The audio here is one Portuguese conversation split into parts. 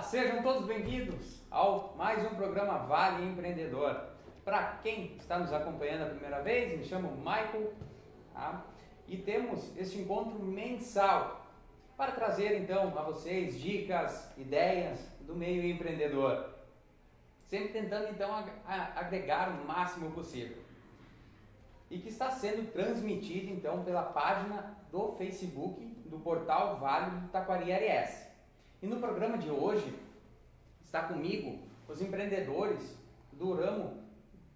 sejam todos bem-vindos ao mais um programa Vale Empreendedor. Para quem está nos acompanhando a primeira vez, me chamo Michael, tá? E temos este encontro mensal para trazer então a vocês dicas, ideias do meio empreendedor, sempre tentando então agregar o máximo possível. E que está sendo transmitido então pela página do Facebook do portal Vale do Taquari RS. E no programa de hoje está comigo os empreendedores do ramo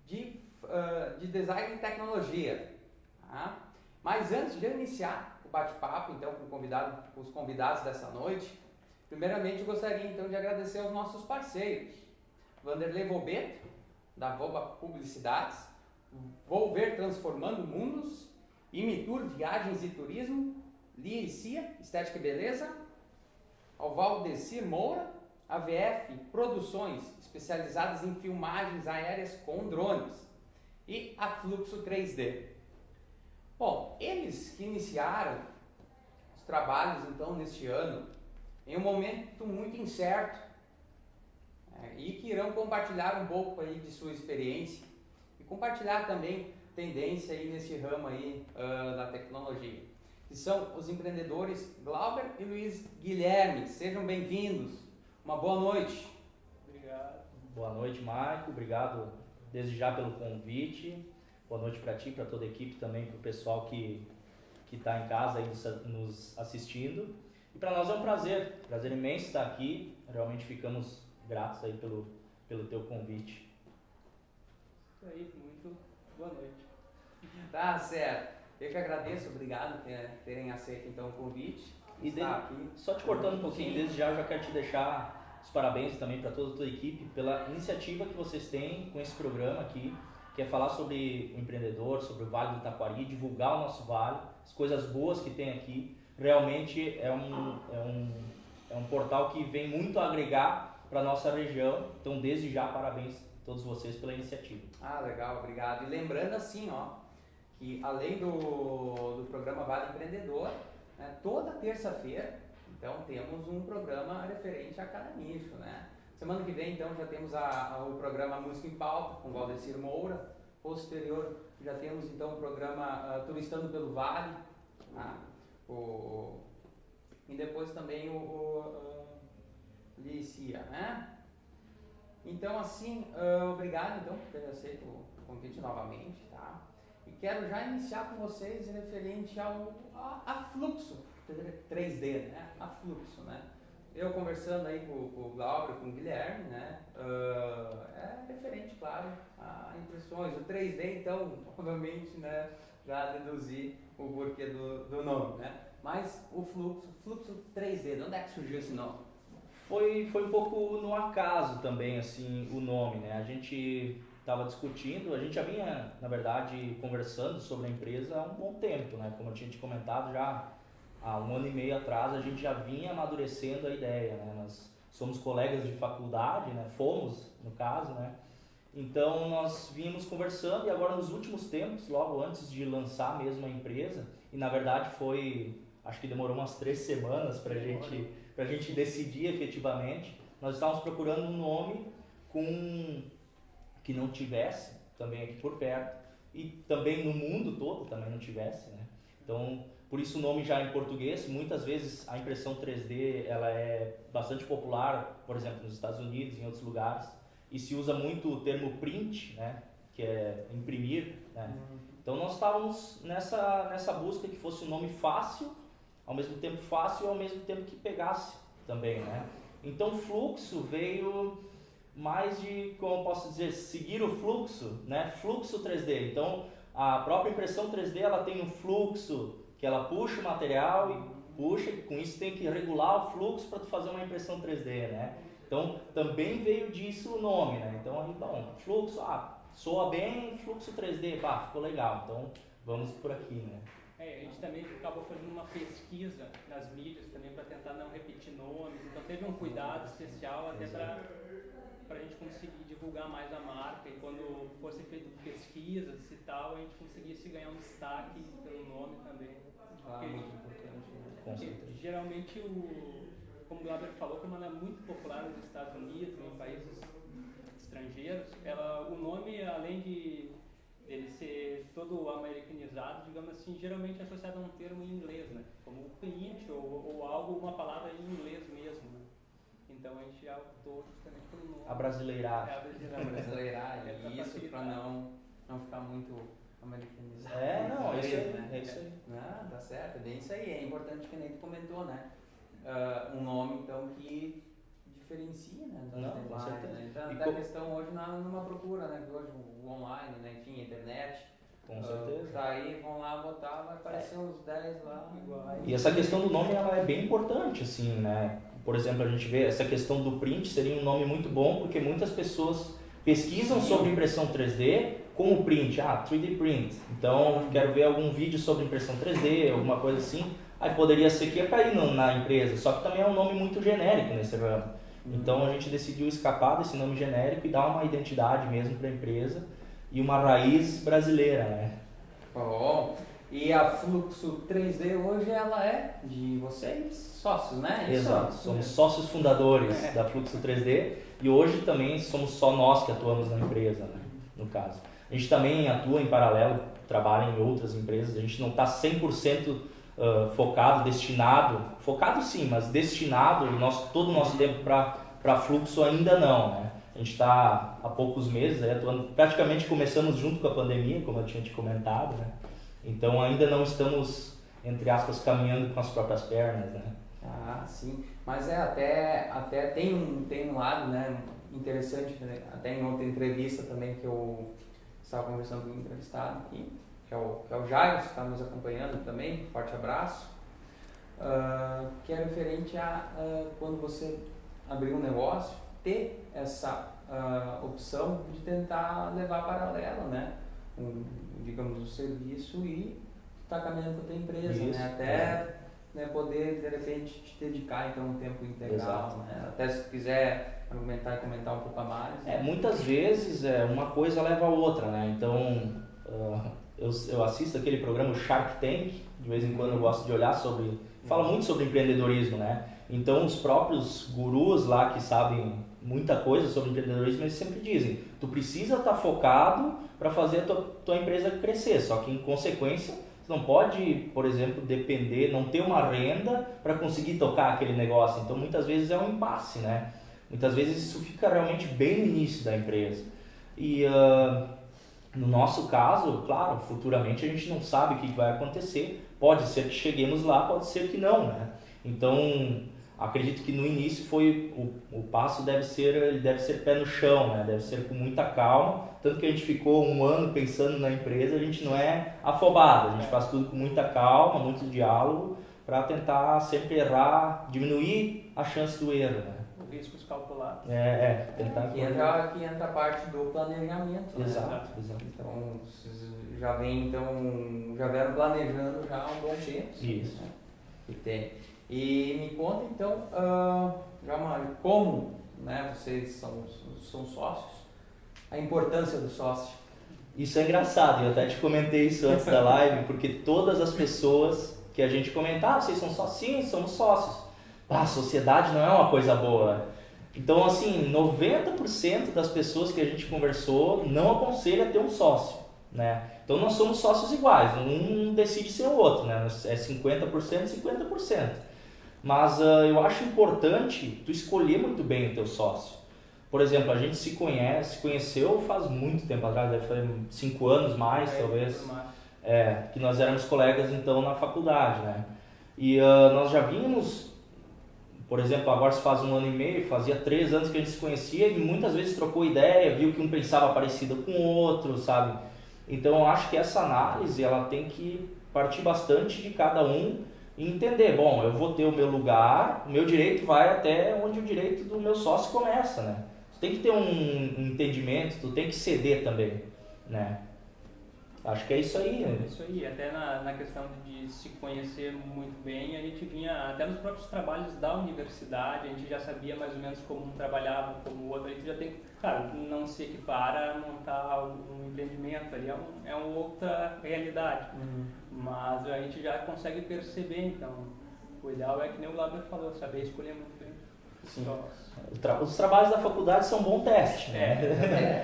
de design e tecnologia. Tá? Mas antes de eu iniciar o bate-papo então com os convidados dessa noite, primeiramente eu gostaria então de agradecer aos nossos parceiros. Vanderlei Volbeto, da Voba Publicidades, Volver Transformando Mundos, Imitur Viagens e Turismo, Lia e Cia, Estética e Beleza, ao Valdecir Moura, AVF Produções, especializadas em filmagens aéreas com drones, e a Fluxo 3D. Bom, eles que iniciaram os trabalhos então neste ano, em um momento muito incerto, e que irão compartilhar um pouco aí de sua experiência e compartilhar também tendência aí nesse ramo aí da tecnologia. Que são os empreendedores Glauber e Luiz Guilherme. Sejam bem-vindos. Uma boa noite. Obrigado. Boa noite, Marco. Obrigado desde já pelo convite. Boa noite para ti, para toda a equipe também, para o pessoal que está em casa aí nos assistindo. E para nós é um prazer imenso estar aqui. Realmente ficamos gratos aí pelo teu convite. Isso aí, muito boa noite. Tá certo. Eu que agradeço, obrigado por terem aceito então o convite. E só te cortando um pouquinho, desde já eu já quero te deixar os parabéns também para toda a tua equipe pela iniciativa que vocês têm com esse programa aqui, que é falar sobre o empreendedor, sobre o Vale do Taquari, divulgar o nosso vale, as coisas boas que tem aqui. Realmente é um portal que vem muito a agregar para a nossa região, então desde já parabéns a todos vocês pela iniciativa. Ah, legal, obrigado. E lembrando assim, que além do programa Vale Empreendedor, né, toda terça-feira, então temos um programa referente a cada nicho, né? Semana que vem, então, já temos o programa Música em Pauta, com Valdecir Moura. Posterior, já temos, então, o programa Turistando pelo Vale, tá? E depois também o Lícia, né? Então, assim, obrigado, então, por ter aceito o convite novamente, tá? E quero já iniciar com vocês referente a Fluxo 3D, né? A Fluxo, né? Eu conversando aí com o Glauber, com o Guilherme, né? É referente, claro, a impressões. O 3D, então, obviamente, né? Já deduzi o porquê do nome, né? Mas o Fluxo 3D, de onde é que surgiu esse nome? Foi um pouco no acaso também, assim, o nome, né? A gente estava discutindo, a gente já vinha, na verdade, conversando sobre a empresa há um bom tempo, né? Como eu tinha te comentado, já há 1 ano e meio atrás a gente já vinha amadurecendo a ideia, né? Nós somos colegas de faculdade, né? Fomos, no caso, né? Então nós vínhamos conversando e agora nos últimos tempos, logo antes de lançar mesmo a empresa, e na verdade acho que demorou umas 3 semanas para a gente decidir efetivamente, nós estávamos procurando um nome que não tivesse também aqui por perto e também no mundo todo também não tivesse, né? Então, por isso o nome já em português. Muitas vezes a impressão 3D ela é bastante popular, por exemplo, nos Estados Unidos e em outros lugares, e se usa muito o termo print, né? Que é imprimir, né? Então nós estávamos nessa busca que fosse um nome fácil, ao mesmo tempo fácil e ao mesmo tempo que pegasse também, né? Então Fluxo veio mais de, como eu posso dizer, seguir o fluxo, né? Fluxo 3D. Então a própria impressão 3D ela tem um fluxo que ela puxa o material e puxa, e com isso tem que regular o fluxo para tu fazer uma impressão 3D, né? Então também veio disso o nome, né? Então aí, bom, fluxo, soa bem, fluxo 3D, ficou legal. Então vamos por aqui, né? A gente também acabou fazendo uma pesquisa nas mídias também para tentar não repetir nomes, então teve um cuidado especial até para a gente conseguir divulgar mais a marca, e quando fosse feito pesquisas e tal, a gente conseguisse ganhar um destaque pelo nome também. Muito importante, né? Porque geralmente, como o Glauber falou, como ela é muito popular nos Estados Unidos, em países estrangeiros, o nome, além de ele ser todo americanizado, digamos assim, geralmente é associado a um termo em inglês, né? Como print ou algo, uma palavra em inglês mesmo, né? Então a gente já optou justamente por um nome. Abrasileirar. Abrasileirar, isso para não ficar muito americanizado. Não, inglês, isso aí, né? é isso aí. Tá certo, é bem isso aí. É importante que nem tu comentou, né? Um nome, então, que diferencia, né? Não, com certeza. Né? Então, até a questão hoje numa procura, né? Hoje o online, né? Enfim, a internet. Com certeza. Daí vão lá botar, vai aparecer uns 10 lá. E essa questão do nome, ela é bem importante, assim, né? Por exemplo, a gente vê essa questão do print seria um nome muito bom, porque muitas pessoas pesquisam sobre impressão 3D com o print, 3D print. Então, quero ver algum vídeo sobre impressão 3D, alguma coisa assim. Aí poderia ser que ia cair na empresa, só que também é um nome muito genérico nesse ramo. Então a gente decidiu escapar desse nome genérico e dar uma identidade mesmo para a empresa e uma raiz brasileira, né? Bom, e a Fluxo 3D hoje ela é de vocês, sócios, né? Exato, somos sócios fundadores da Fluxo 3D e hoje também somos só nós que atuamos na empresa, né? No caso. A gente também atua em paralelo, trabalha em outras empresas, a gente não está 100% focado sim, mas destinado todo o nosso tempo para Fluxo ainda não, né? A gente está há poucos meses atuando, praticamente começamos junto com a pandemia, como eu tinha te comentado, né? Então ainda não estamos, entre aspas, caminhando com as próprias pernas, né? Sim, mas até tem um lado, né, interessante, né? Até em outra entrevista também que eu estava conversando com um entrevistado aqui, que é o Jairo, que está nos acompanhando também, forte abraço, que é referente a quando você abrir um negócio, ter essa opção de tentar levar paralelo, né, digamos, o serviço e estar caminhando com a tua empresa, isso, né, até né, poder, de repente, te dedicar então um tempo integral, né, até se tu quiser argumentar e comentar um pouco a mais. Né? Muitas vezes uma coisa leva a outra, né, então... Eu assisto aquele programa Shark Tank, de vez em quando eu gosto de olhar fala muito sobre empreendedorismo, né? Então os próprios gurus lá que sabem muita coisa sobre empreendedorismo, eles sempre dizem, tu precisa estar focado para fazer a tua empresa crescer, só que em consequência, tu não pode, por exemplo, depender, não ter uma renda para conseguir tocar aquele negócio, então muitas vezes é um impasse, né? Muitas vezes isso fica realmente bem no início da empresa. E... no nosso caso, claro, futuramente a gente não sabe o que vai acontecer. Pode ser que cheguemos lá, pode ser que não, né? Então, acredito que no início o passo deve ser pé no chão, né? Deve ser com muita calma. Tanto que a gente ficou um ano pensando na empresa, a gente não é afobado, a gente faz tudo com muita calma, muito diálogo, para tentar sempre errar, diminuir a chance do erro, né? Riscos calculados. Tentar aqui entra a parte do planejamento. Exato, né? exato. Então, já vieram planejando já há um bom tempo. Isso. Né? E me conta então, como, né, vocês são sócios, a importância do sócio. Isso é engraçado, eu até te comentei isso antes da live, porque todas as pessoas que a gente comenta, vocês são sócios? Sim, somos sócios. A sociedade não é uma coisa boa. Então, assim, 90% das pessoas que a gente conversou não aconselha ter um sócio, né? Então, nós somos sócios iguais, um decide ser o outro, né? É 50%, 50%. Mas eu acho importante tu escolher muito bem o teu sócio. Por exemplo, a gente se conheceu faz muito tempo atrás, deve fazer 5 anos mais, talvez. Que nós éramos colegas, então, na faculdade, né? E nós já vínhamos... Por exemplo, agora se faz 1 ano e meio, fazia 3 anos que a gente se conhecia e muitas vezes trocou ideia, viu que um pensava parecido com o outro, sabe? Então eu acho que essa análise ela tem que partir bastante de cada um e entender, bom, eu vou ter o meu lugar, o meu direito vai até onde o direito do meu sócio começa, né? Tu tem que ter um entendimento, tu tem que ceder também, né? Acho que é isso aí, né? Isso aí, até na questão de se conhecer muito bem, a gente vinha, até nos próprios trabalhos da universidade, a gente já sabia mais ou menos como um trabalhava, como o outro, a gente já tem, claro, não se equipara a montar um empreendimento ali, é uma outra realidade, mas a gente já consegue perceber, então, o ideal é que nem o Glauber falou, saber escolher muito bem. Sim. Os trabalhos da faculdade são um bom teste, né?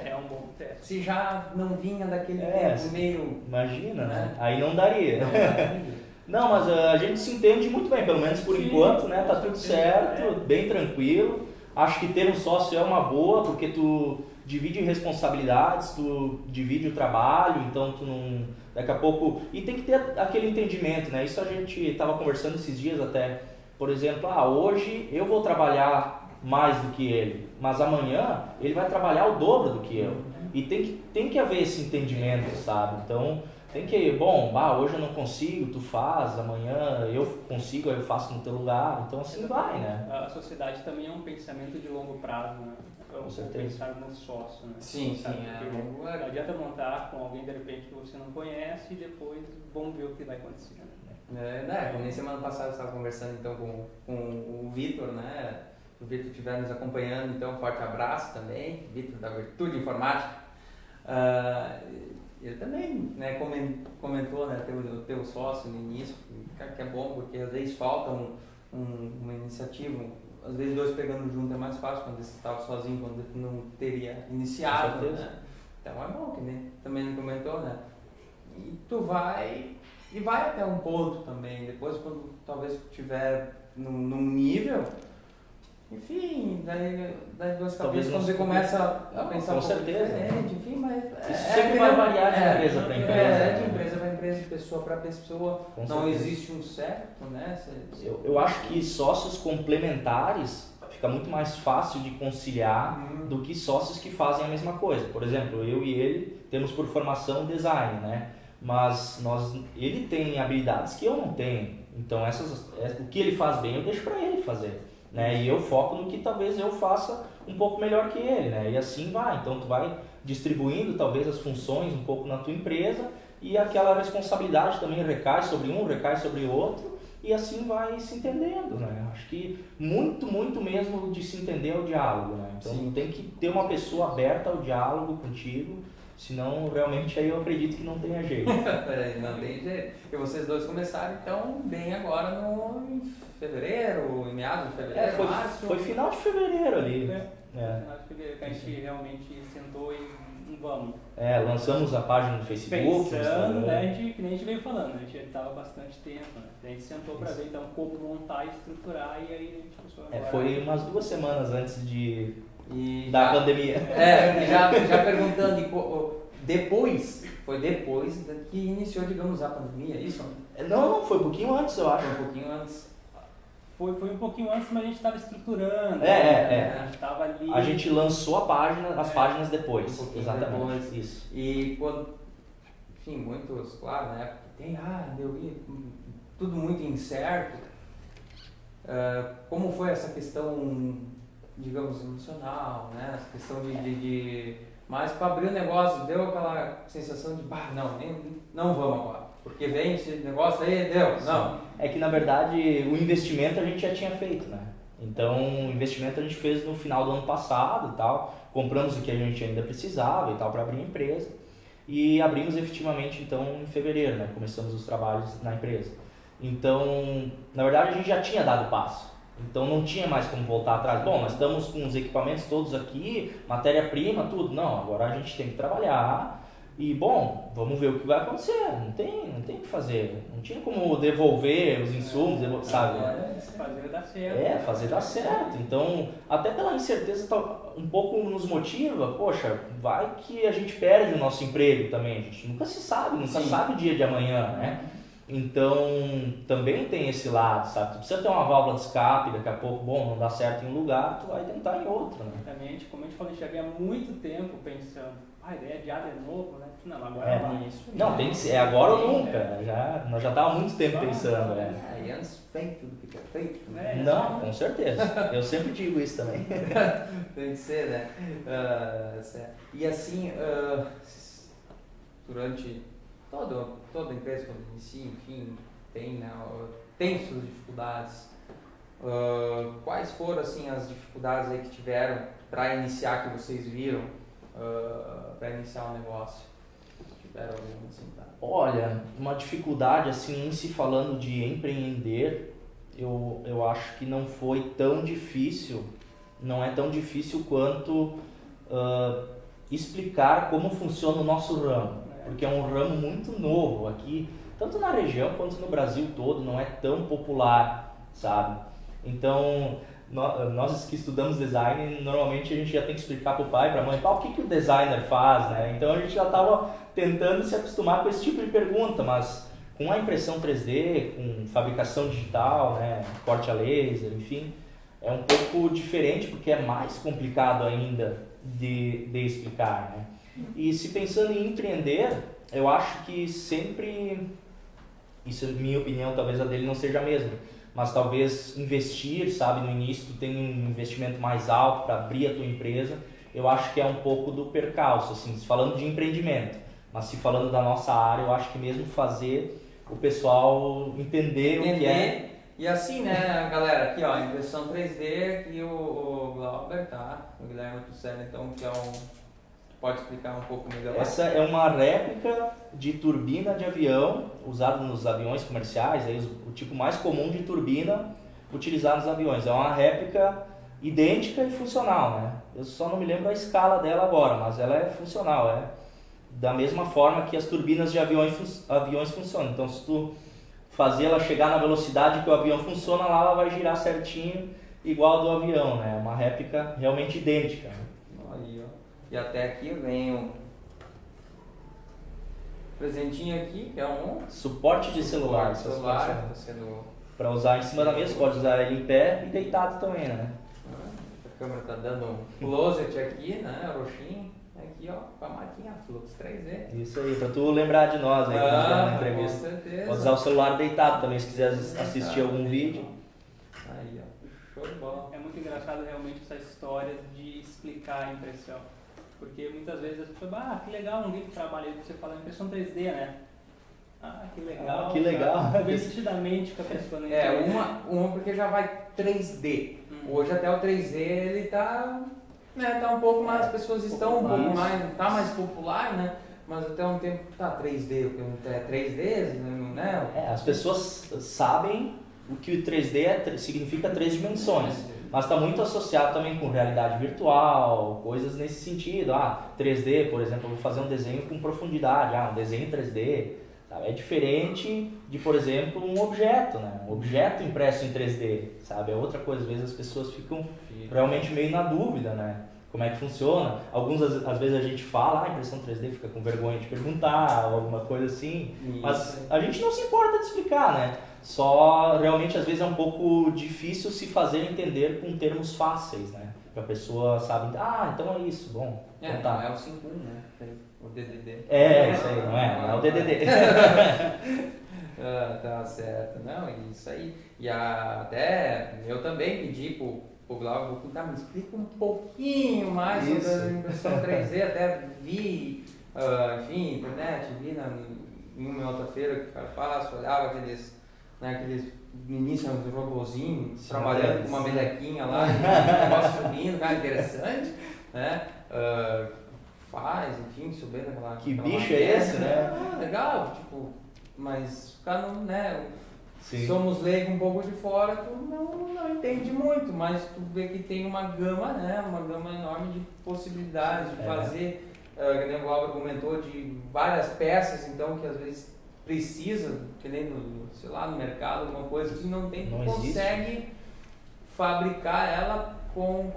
É um bom teste. Se já não vinha daquele É, tempo meio... Imagina, né? Aí não daria. Não, daria. Não, mas a gente se entende muito bem, pelo menos por Sim, enquanto, né? Tá com tudo certeza, certo, bem tranquilo. Acho que ter um sócio é uma boa, porque tu divide responsabilidades, tu divide o trabalho, então tu não... Daqui a pouco... E tem que ter aquele entendimento, né? Isso a gente tava conversando esses dias até. Por exemplo, hoje eu vou trabalhar mais do que ele, mas amanhã ele vai trabalhar o dobro do que eu. E tem que haver esse entendimento, sabe? Então... Tem que, hoje eu não consigo, tu faz, amanhã eu consigo, eu faço no teu lugar, então assim vai, né? A sociedade também é um pensamento de longo prazo, né? Com certeza. Pensar no sócio, né? Sim, Sabe? sim. Porque não adianta montar com alguém de repente que você não conhece e depois vamos ver o que vai acontecer, né? Como nem semana passada eu estava conversando então com o Vitor, né? O Vitor estiver nos acompanhando, então um forte abraço também, Vitor da Virtude Informática. Ele também, né, comentou, né, teu sócio no início, que é bom, porque às vezes falta uma iniciativa, às vezes dois pegando junto é mais fácil quando você estava sozinho, quando tu não teria iniciado, né? Então é bom, que nem também ele comentou, né? E tu vai até um ponto também, depois quando talvez tu estiver num nível, enfim, daí duas cabeças, quando você começa a pensar um pouco diferente, enfim, mas... Isso sempre vai variar de empresa para empresa. De empresa para empresa, de pessoa para pessoa, não existe um certo, né? Eu acho que sócios complementares fica muito mais fácil de conciliar do que sócios que fazem a mesma coisa. Por exemplo, eu e ele temos por formação design, né? Mas ele tem habilidades que eu não tenho, então o que ele faz bem eu deixo para ele fazer. Né? E eu foco no que talvez eu faça um pouco melhor que ele, né? E assim vai. Então tu vai distribuindo talvez as funções um pouco na tua empresa e aquela responsabilidade também recai sobre um, recai sobre o outro e assim vai se entendendo, né? Acho que muito mesmo de se entender é o diálogo, né? Então Sim. Tem que ter uma pessoa aberta ao diálogo contigo, senão realmente aí eu acredito que não tenha jeito. Não tem jeito. E vocês dois começaram então bem agora em fevereiro, em meados de fevereiro, março? Foi final de fevereiro ali. Final de fevereiro que a gente realmente sentou e vamos. Lançamos a página no Facebook. Pensando, né, que nem a gente veio falando, a gente estava bastante tempo, né? A gente sentou para ver então como montar e estruturar e aí a gente começou agora. Foi umas 2 semanas antes da pandemia. Já perguntando, foi depois que iniciou, digamos, a pandemia, isso? Não, foi um pouquinho antes, eu acho. Foi um pouquinho antes. Foi um pouquinho antes, mas a gente estava estruturando. A gente estava ali. A gente lançou as páginas depois. Um pouquinho Exatamente. Depois. Isso. E quando, enfim, muitos, claro, na época tem, tudo muito incerto. Como foi essa questão, digamos, emocional, né? Essa questão mas para abrir o negócio, deu aquela sensação de, não vamos agora. Porque vem esse negócio aí, não. É que na verdade o investimento a gente já tinha feito, né? Então o investimento a gente fez no final do ano passado e tal, compramos o que a gente ainda precisava e tal para abrir a empresa e abrimos efetivamente então em fevereiro, né? Começamos os trabalhos na empresa. Então, na verdade a gente já tinha dado passo, então não tinha mais como voltar atrás. Bom, nós estamos com os equipamentos todos aqui, matéria-prima, tudo. Não, agora a gente tem que trabalhar. E bom, vamos ver o que vai acontecer, não tem o que fazer, não tinha como devolver os insumos, sabe? Fazer dar certo. Fazer dar certo. Então, até pela incerteza um pouco nos motiva, poxa, vai que a gente perde o nosso emprego também, a gente nunca sabe o dia de amanhã, né? Então, também tem esse lado, sabe? Tu precisa ter uma válvula de escape, daqui a pouco, não dá certo em um lugar, tu vai tentar em outro, né? Exatamente, como a gente falou, a gente já havia muito tempo pensando, a ideia de é novo, né? Não, agora vai. Não, tem que ser, agora ou nunca. Nós já estávamos há muito tempo pensando, né? E antes feito do que é feito. Não, com certeza. Eu sempre digo isso também. Tem que ser, né? E assim, durante toda empresa, quando inicia, enfim, tem suas dificuldades. Quais foram assim, as dificuldades aí que tiveram para iniciar, que vocês viram, para iniciar um negócio? Tiveram alguma assim? Tá? Olha, uma dificuldade assim, em se falando de empreender, eu acho que não foi tão difícil, não é tão difícil quanto explicar como funciona o nosso ramo, porque é um ramo muito novo aqui, tanto na região quanto no Brasil todo, não é tão popular, sabe? Então, nós que estudamos design, normalmente a gente já tem que explicar para o pai, para a mãe, o que o designer faz, né? Então a gente já estava tentando se acostumar com esse tipo de pergunta, mas com a impressão 3D, com fabricação digital, né, corte a laser, enfim, é um pouco diferente porque é mais complicado ainda de explicar, né? E se pensando em empreender, eu acho que sempre, isso é minha opinião, talvez a dele não seja a mesma, mas talvez investir, sabe, no início tu tem um investimento mais alto para abrir a tua empresa, eu acho que é um pouco do percalço, assim, falando de empreendimento, mas se falando da nossa área, eu acho que mesmo fazer o pessoal entender o que é. E assim, né, galera, aqui ó, impressão 3D, aqui o Glauber, tá? O Guilherme Tucella, então, que é pode explicar um pouco melhor? Essa é uma réplica de turbina de avião, usada nos aviões comerciais, aí, o tipo mais comum de turbina utilizado nos aviões. É uma réplica idêntica e funcional, né? Eu só não me lembro a escala dela agora, mas ela é funcional, é da mesma forma que as turbinas de aviões funcionam. Então, se tu fazer ela chegar na velocidade que o avião funciona, lá ela vai girar certinho, igual do avião, né? É uma réplica realmente idêntica. Aí, ó. E até aqui vem um presentinho aqui, que é um suporte de celular. Para usar em cima da mesa, pode usar ele em pé e deitado também, né? A câmera tá dando um closet aqui, né? Roxinho. Aqui, ó, com a máquina Flux 3D. Isso aí, pra tu lembrar de nós aí na entrevista. Com certeza. Pode usar o celular deitado também, se quiser assistir algum vídeo. Aí, ó, show de bola. É muito engraçado realmente essa história de explicar a impressão. Porque muitas vezes as pessoas falam, que legal, um vídeo que trabalha aí, você fala impressão 3D, né? Que legal. Que legal. Bem nitidamente que a pessoa não entende. Uma porque já vai 3D. Hoje até o 3D ele tá um pouco mais, as pessoas estão um pouco mais, tá mais popular, né? Mas até um tempo, 3D, é 3D, né? As pessoas sabem o que o 3D significa 3 dimensões, mas está muito associado também com realidade virtual, coisas nesse sentido. 3D, por exemplo, eu vou fazer um desenho com profundidade, um desenho 3D, sabe? É diferente de, por exemplo, um objeto, né? Um objeto impresso em 3D, sabe? É outra coisa, às vezes as pessoas ficam realmente meio na dúvida, né? Como é que funciona? Alguns, às vezes a gente fala, impressão 3D, fica com vergonha de perguntar, alguma coisa assim, mas a gente não se importa de explicar, né? Só, realmente, às vezes é um pouco difícil se fazer entender com termos fáceis, né? Que a pessoa sabe, então é isso, bom. Então tá. Não é o 51, né? O DDD. Isso aí, não é o DDD. Tá certo, não, isso aí. E até eu também pedi pro Glauber, me explica um pouquinho mais sobre a impressão 3D, até vi, enfim, internet, vi em uma outra feira que o cara passa, olhava aqueles meninos, uns robozinhos, trabalhando com uma melequinha lá, um negócio subindo, cara, interessante, né? Enfim, subindo aquela... Que bicho é esse, né? Legal, tipo, mas o cara não, né? Sim. Somos leigos um pouco de fora, tu não entende muito, mas tu vê que tem uma gama, né? Uma gama enorme de possibilidades de fazer, que nem o Glauber comentou, de várias peças, então, que às vezes precisa, que nem no mercado, alguma coisa que não tem, tu consegue fabricar ela com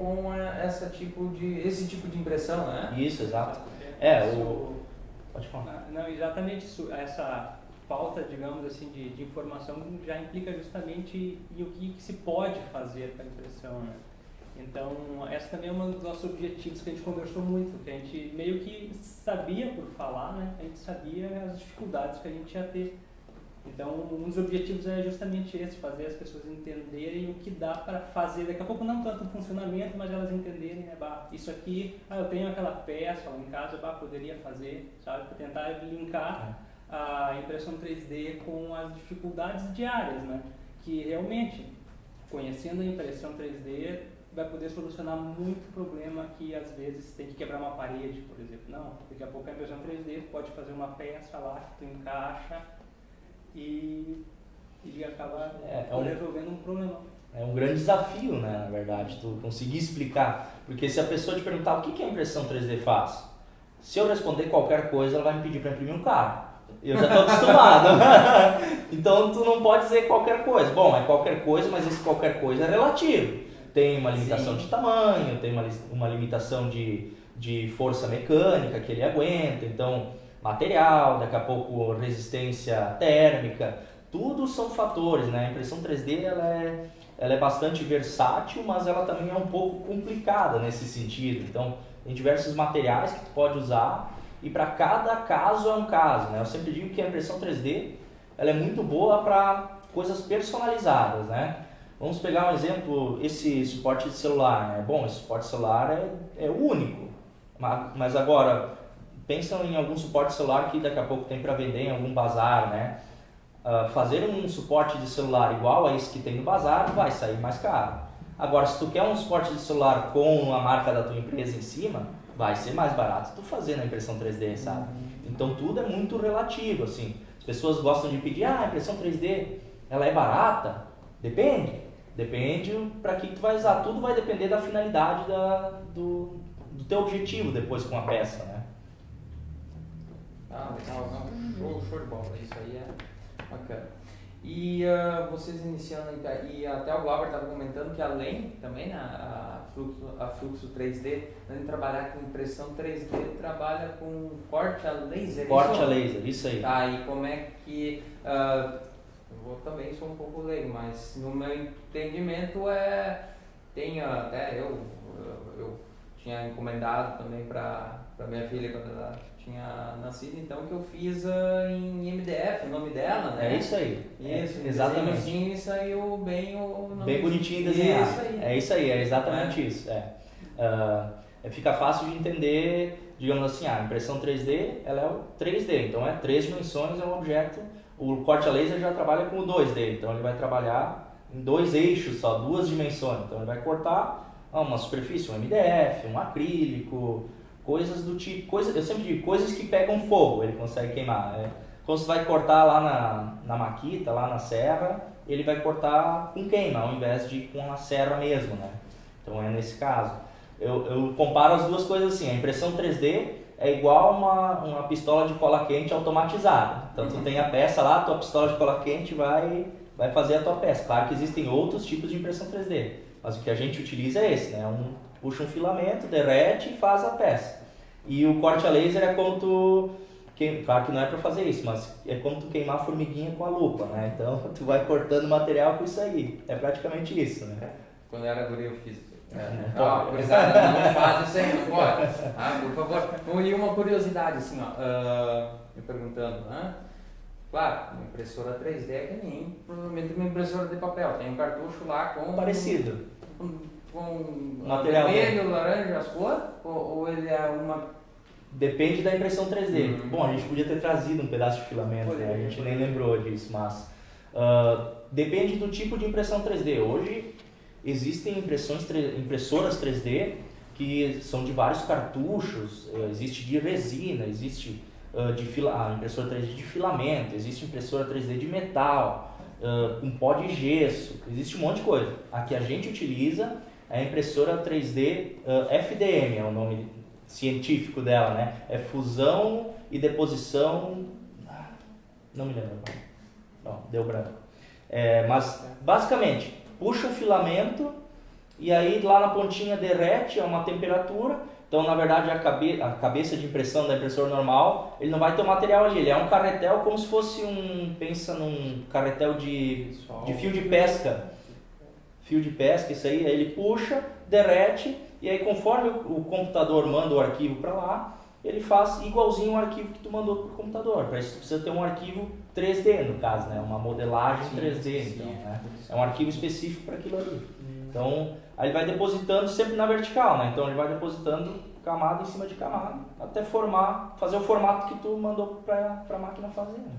esse tipo de impressão, né? Isso, exato. Pode falar. Não, exatamente isso. Essa falta, digamos assim, de informação já implica justamente em o que se pode fazer com a impressão, né? Então, essa também é um dos nossos objetivos que a gente conversou muito, que a gente meio que sabia por falar, né? A gente sabia as dificuldades que a gente ia ter. Então, um dos objetivos é justamente esse, fazer as pessoas entenderem o que dá para fazer. Daqui a pouco não tanto o funcionamento, mas elas entenderem, né? Isso aqui, eu tenho aquela peça lá em casa, poderia fazer, sabe? Para tentar linkar a impressão 3D com as dificuldades diárias, né? Que realmente, conhecendo a impressão 3D, vai poder solucionar muito problema que às vezes tem que quebrar uma parede, por exemplo. Não, daqui a pouco a impressão 3D pode fazer uma peça lá que tu encaixa e E acaba resolvendo um problema. É um grande desafio, né, na verdade, tu conseguir explicar. Porque se a pessoa te perguntar o que a impressão 3D faz, se eu responder qualquer coisa, ela vai me pedir para imprimir um carro. Eu já estou acostumado. Então tu não pode dizer qualquer coisa. Bom, é qualquer coisa, mas esse qualquer coisa é relativo. Tem uma limitação de tamanho, tem uma limitação de força mecânica que ele aguenta, então material, daqui a pouco resistência térmica, tudo são fatores, né? A impressão 3D ela é bastante versátil, mas ela também é um pouco complicada nesse sentido. Então tem diversos materiais que tu pode usar e para cada caso é um caso, né? Eu sempre digo que a impressão 3D ela é muito boa para coisas personalizadas, né? Vamos pegar um exemplo, esse suporte de celular, né? Bom, esse suporte de celular é único, mas agora, pensam em algum suporte de celular que daqui a pouco tem para vender em algum bazar, né? Fazer um suporte de celular igual a esse que tem no bazar vai sair mais caro. Agora, se tu quer um suporte de celular com a marca da tua empresa em cima, vai ser mais barato tu fazer na impressão 3D, sabe? Então tudo é muito relativo, assim. As pessoas gostam de pedir, a impressão 3D, ela é barata? Depende para que tu vai usar. Tudo vai depender da finalidade do teu objetivo depois com a peça, né? Ah, legal, não. Show de bola, isso aí é bacana. E vocês iniciando, e até o Glauber estava comentando que além também a Fluxo 3D, além de trabalhar com impressão 3D, trabalha com corte a laser. Corte a laser, isso aí. Tá, e como é que... eu também sou um pouco leigo, mas no meu entendimento tem até eu tinha encomendado também para minha filha quando ela tinha nascido, então que eu fiz em MDF, o nome dela, né? É isso aí. Isso, exatamente. Sim, saiu bem o nome. Bem bonitinho desenhado. Isso aí. É exatamente isso. Fica fácil de entender, digamos assim, a impressão 3D, ela é o 3D, então é 3 dimensões, é um objeto. O corte a laser já trabalha com o 2D, então ele vai trabalhar em 2 eixos só, 2 dimensões. Então ele vai cortar uma superfície, um MDF, um acrílico, coisas do tipo, eu sempre digo, coisas que pegam fogo, ele consegue queimar. Quando você vai cortar lá na maquita, lá na serra, ele vai cortar com queima, ao invés de com a serra mesmo, né? Então é nesse caso. Eu comparo as duas coisas assim, a impressão 3D é igual uma pistola de cola quente automatizada. Então tu tem a peça lá, a tua pistola de cola quente vai fazer a tua peça. Claro que existem outros tipos de impressão 3D, mas o que a gente utiliza é esse, né? Puxa um filamento, derrete e faz a peça. E o corte a laser é quando tu... Claro que não é para fazer isso, mas é como tu queimar a formiguinha com a lupa, né? Então tu vai cortando material com isso aí. É praticamente isso, né? Quando eu era guri eu fiz. Não faz isso aí, não pode. Por favor. E uma curiosidade, assim, me perguntando, né? Claro, uma impressora 3D é que nem provavelmente uma impressora de papel. Tem um cartucho lá com... Parecido. Com material vermelho, laranja, as cores? Ou ele é uma... Depende da impressão 3D. Bom, a gente podia ter trazido um pedaço de filamento, né? A gente nem lembrou disso, mas... depende do tipo de impressão 3D. Hoje existem impressoras 3D que são de vários cartuchos, existe de resina, existe impressora 3D de filamento, existe impressora 3D de metal, com pó de gesso, existe um monte de coisa. A que a gente utiliza é a impressora 3D FDM, é o nome científico dela, né? É fusão e deposição... Não me lembro. Não, deu branco. Mas, basicamente, puxa o filamento e aí lá na pontinha derrete a uma temperatura. Então, na verdade, a cabeça de impressão da impressora normal, ele não vai ter o material ali. Ele é um carretel como se fosse pensa num carretel de fio de pesca. Fio de pesca, isso aí ele puxa, derrete, e aí conforme o computador manda o arquivo para lá, ele faz igualzinho o arquivo que tu mandou pro computador. Para isso tu precisa ter um arquivo 3D, no caso, né? Uma modelagem 3D, então, né? É um arquivo específico para aquilo ali. Então, aí ele vai depositando sempre na vertical, né? Então ele vai depositando camada em cima de camada, até fazer o formato que tu mandou para a máquina fazer, né?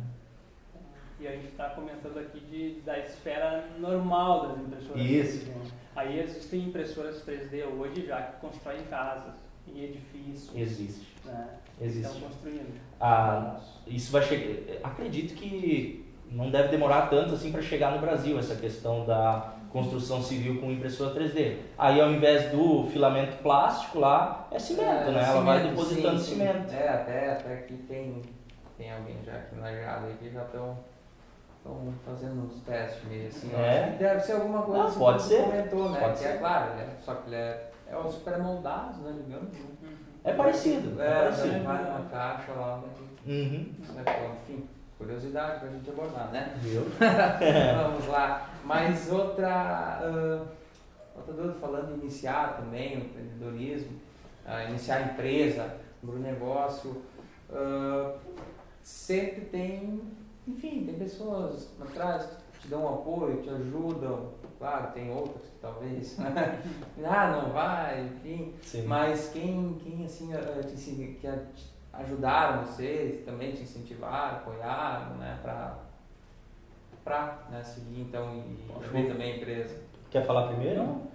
E a gente está comentando aqui da esfera normal das impressoras. Isso. 3D. Aí existem impressoras 3D hoje já que constroem casas, em edifícios. Existe. Né? Existe. Estão construindo. Isso vai chegar. Acredito que não deve demorar tanto assim para chegar no Brasil essa questão da construção civil com impressora 3D. Aí ao invés do filamento plástico lá, é cimento, né? Ela vai depositando cimento. Até aqui tem alguém já aqui na Lajeado aí que já estão fazendo uns testes meio assim. Acho que deve ser alguma coisa assim pode que ser. comentou, né? Pode Que ser. é claro, né? Só que ele é os pré-moldados, né? Digamos. É parecido. Você vai numa caixa lá, né? Uhum. Enfim, curiosidade pra gente abordar, né? Viu? Vamos lá. Mais outra dúvida, falando em iniciar também o empreendedorismo, iniciar a empresa, o negócio, sempre tem pessoas atrás que te dão um apoio, te ajudam. Claro, tem outras que talvez não vai, enfim. Sim. Mas quem assim que ajudaram vocês, também te incentivaram, apoiaram, né, para seguir então e abrir também a empresa. Quer falar primeiro? Não,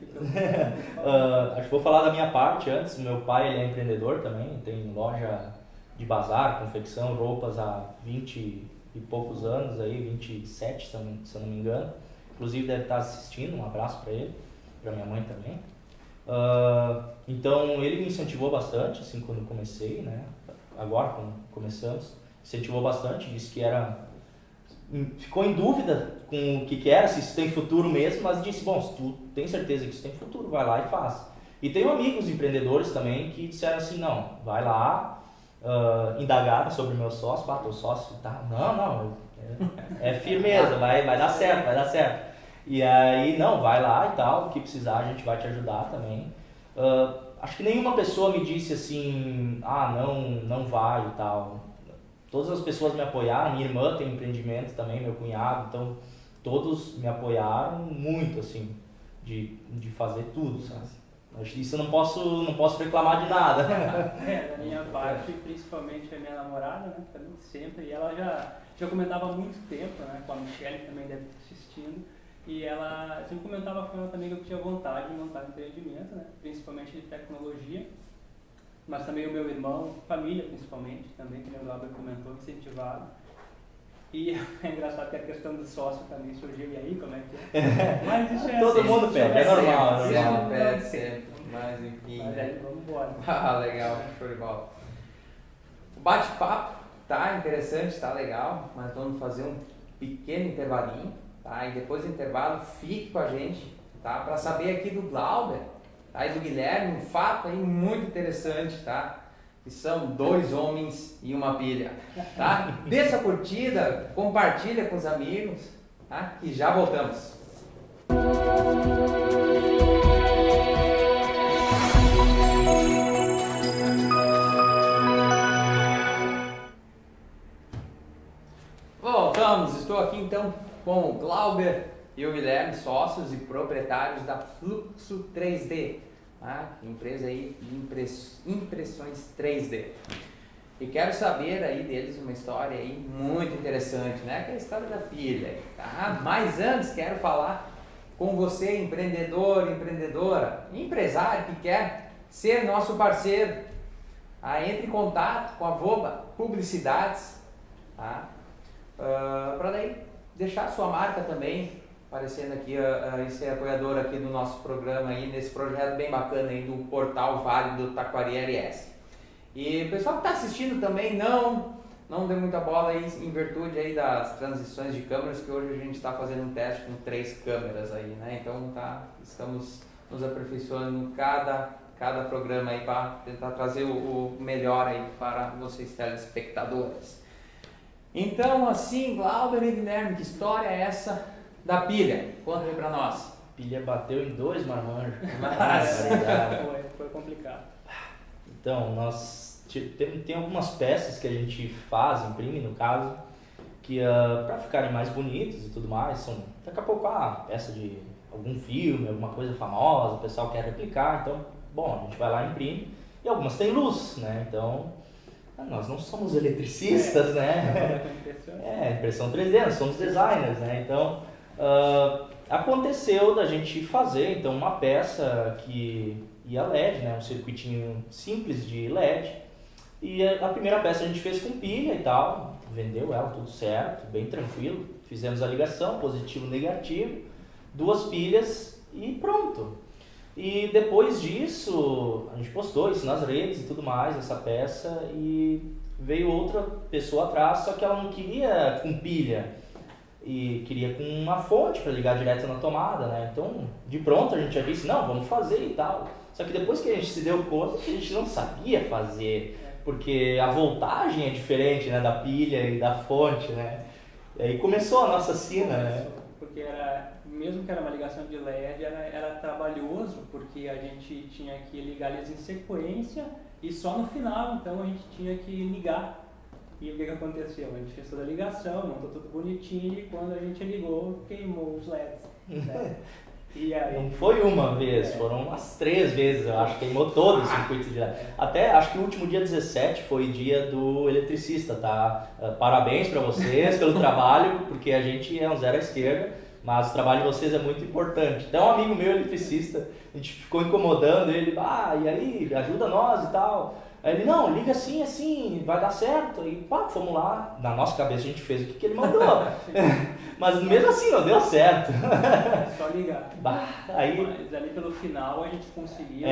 acho que vou falar da minha parte antes. Meu pai ele é empreendedor também, tem loja de bazar, confecção, roupas há 20 e poucos anos, aí, 27 se eu não me engano. Inclusive deve estar assistindo, um abraço para ele, para minha mãe também. Então ele me incentivou bastante, assim, quando comecei, né? Agora, quando começamos, incentivou bastante, disse que ficou em dúvida com o que era, se isso tem futuro mesmo, mas disse, bom, se tu tem certeza que isso tem futuro, vai lá e faz. E tenho amigos empreendedores também que disseram assim, não, vai lá, indagaram sobre o meu sócio, teu sócio tá, não, é firmeza, vai dar certo, vai dar certo. E aí, não, vai lá e tal, o que precisar a gente vai te ajudar também. Acho que nenhuma pessoa me disse assim, não vai e tal. Todas as pessoas me apoiaram, minha irmã tem empreendimento também, meu cunhado, então todos me apoiaram muito, assim, de fazer tudo, sabe? Acho que isso eu não posso reclamar de nada. Da minha parte, principalmente a minha namorada, né, também sempre, e ela já comentava há muito tempo, né, com a Michelle também deve estar assistindo, e ela sempre comentava com ela também que eu tinha vontade de montar um empreendimento, né, principalmente de tecnologia, mas também o meu irmão, família principalmente, também, que o Glauber comentou, incentivaram. E é engraçado que a questão do sócio também surgiu, e aí, como é que é? Mas isso é Todo assim, mundo pede, é normal. Sempre, mas enfim. Mas aí, vamos embora. Legal, show de bola. O bate-papo tá interessante, tá legal, mas vamos fazer um pequeno intervalinho, tá? E depois do intervalo, fique com a gente, tá? Para saber aqui do Glauber, tá? E do Guilherme, um fato aí muito interessante, tá? Que são 2 homens e uma pilha, tá? Deixa a curtida, compartilha com os amigos, tá? E já voltamos. Voltamos, estou aqui então com o Glauber e o Guilherme, sócios e proprietários da Fluxo 3D, tá? Empresa aí de impressões 3D. E quero saber aí deles uma história aí muito interessante, né? Que é a história da pilha, tá? Mas antes quero falar com você, empreendedor, empreendedora, empresário que quer ser nosso parceiro. Entre em contato com a Voba Publicidades, tá? Para daí deixar sua marca também aparecendo aqui, ser apoiador aqui do nosso programa aí, nesse projeto bem bacana aí do portal Vale do Taquari RS. E o pessoal que está assistindo também não dê muita bola aí em virtude aí das transições de câmeras, que hoje a gente está fazendo um teste com 3 câmeras aí, né? Então estamos nos aperfeiçoando cada programa aí para tentar trazer o melhor aí para vocês telespectadores. Então, assim, Glauber e Guilherme, que história é essa da pilha? Conta aí pra nós. A pilha bateu em 2 marmanjos. Foi complicado. Então, nós tem algumas peças que a gente faz, imprime no caso, que para ficarem mais bonitos e tudo mais, são daqui a pouco peça de algum filme, alguma coisa famosa, o pessoal quer replicar, então, bom, a gente vai lá e imprime. E algumas têm luz, né? Então, nós não somos eletricistas, né? Impressão 3D, nós somos designers, né? Então, aconteceu da gente fazer então uma peça que ia LED, né? Um circuitinho simples de LED, E a primeira peça a gente fez com pilha e tal, vendeu ela, tudo certo, bem tranquilo. Fizemos a ligação, positivo, negativo, 2 pilhas e pronto. E depois disso, a gente postou isso nas redes e tudo mais, essa peça, e veio outra pessoa atrás, só que ela não queria com pilha, e queria com uma fonte para ligar direto na tomada, né? Então, de pronto a gente já disse, não, vamos fazer e tal. Só que depois que a gente se deu conta que a gente não sabia fazer, porque a voltagem é diferente, né, da pilha e da fonte, né? E aí começou a nossa sina, né? Porque mesmo que era uma ligação de LED, era trabalhoso, porque a gente tinha que ligar eles em sequência e só no final, então a gente tinha que ligar. E o que aconteceu? A gente fez toda a ligação, montou tudo bonitinho, e quando a gente ligou, queimou os LEDs. Né? E aí, não foi uma vez, foram umas 3 vezes, eu acho, queimou todo o circuito de LED. Até acho que o último dia 17 foi dia do eletricista, tá? Parabéns para vocês pelo trabalho, porque a gente é um zero à esquerda, mas o trabalho de vocês é muito importante. Até um amigo meu eletricista, a gente ficou incomodando ele, e aí, ajuda nós e tal. Aí ele, não, liga assim, vai dar certo. E pá, fomos lá. Na nossa cabeça a gente fez o que ele mandou. Mas mesmo assim não deu certo. Só ligar. Aí, mas ali pelo final a gente conseguiu.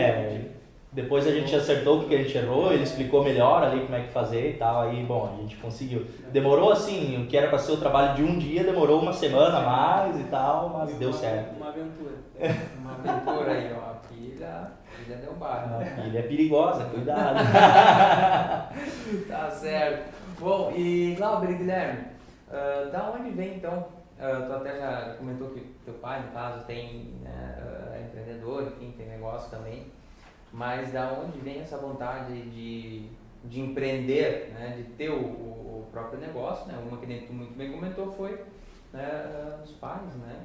Depois a gente acertou o que a gente errou, ele explicou melhor ali como é que fazer e tal. Aí, bom, a gente conseguiu. Demorou assim, o que era para ser o trabalho de um dia, demorou uma semana a mais e tal, mas deu certo. Uma aventura. Uma aventura aí, ó. A pilha deu barra. A pilha é perigosa, cuidado. Tá certo. Bom, e Glauber e Guilherme, da onde vem então? Tu até já comentou que teu pai, no caso, tem é empreendedor, enfim, tem negócio também. Mas da onde vem essa vontade de empreender, né, de ter o próprio negócio, né? Uma que nem tu muito bem comentou foi dos pais, né?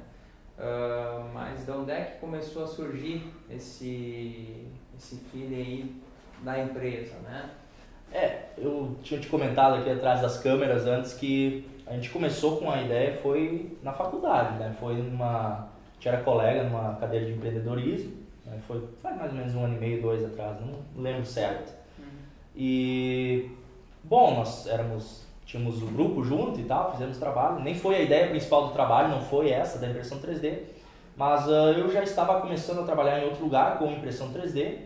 Mas de onde é que começou a surgir esse feeling aí da empresa, né? Eu tinha te comentado aqui atrás das câmeras antes que a gente começou com a ideia, foi na faculdade, né? A gente era colega numa cadeira de empreendedorismo, né? Faz mais ou menos 1 ano e meio, 2 atrás, não lembro certo. E, bom, nós tínhamos o grupo junto e tal, fizemos trabalho, nem foi a ideia principal do trabalho, não foi essa da impressão 3D, mas eu já estava começando a trabalhar em outro lugar com impressão 3D,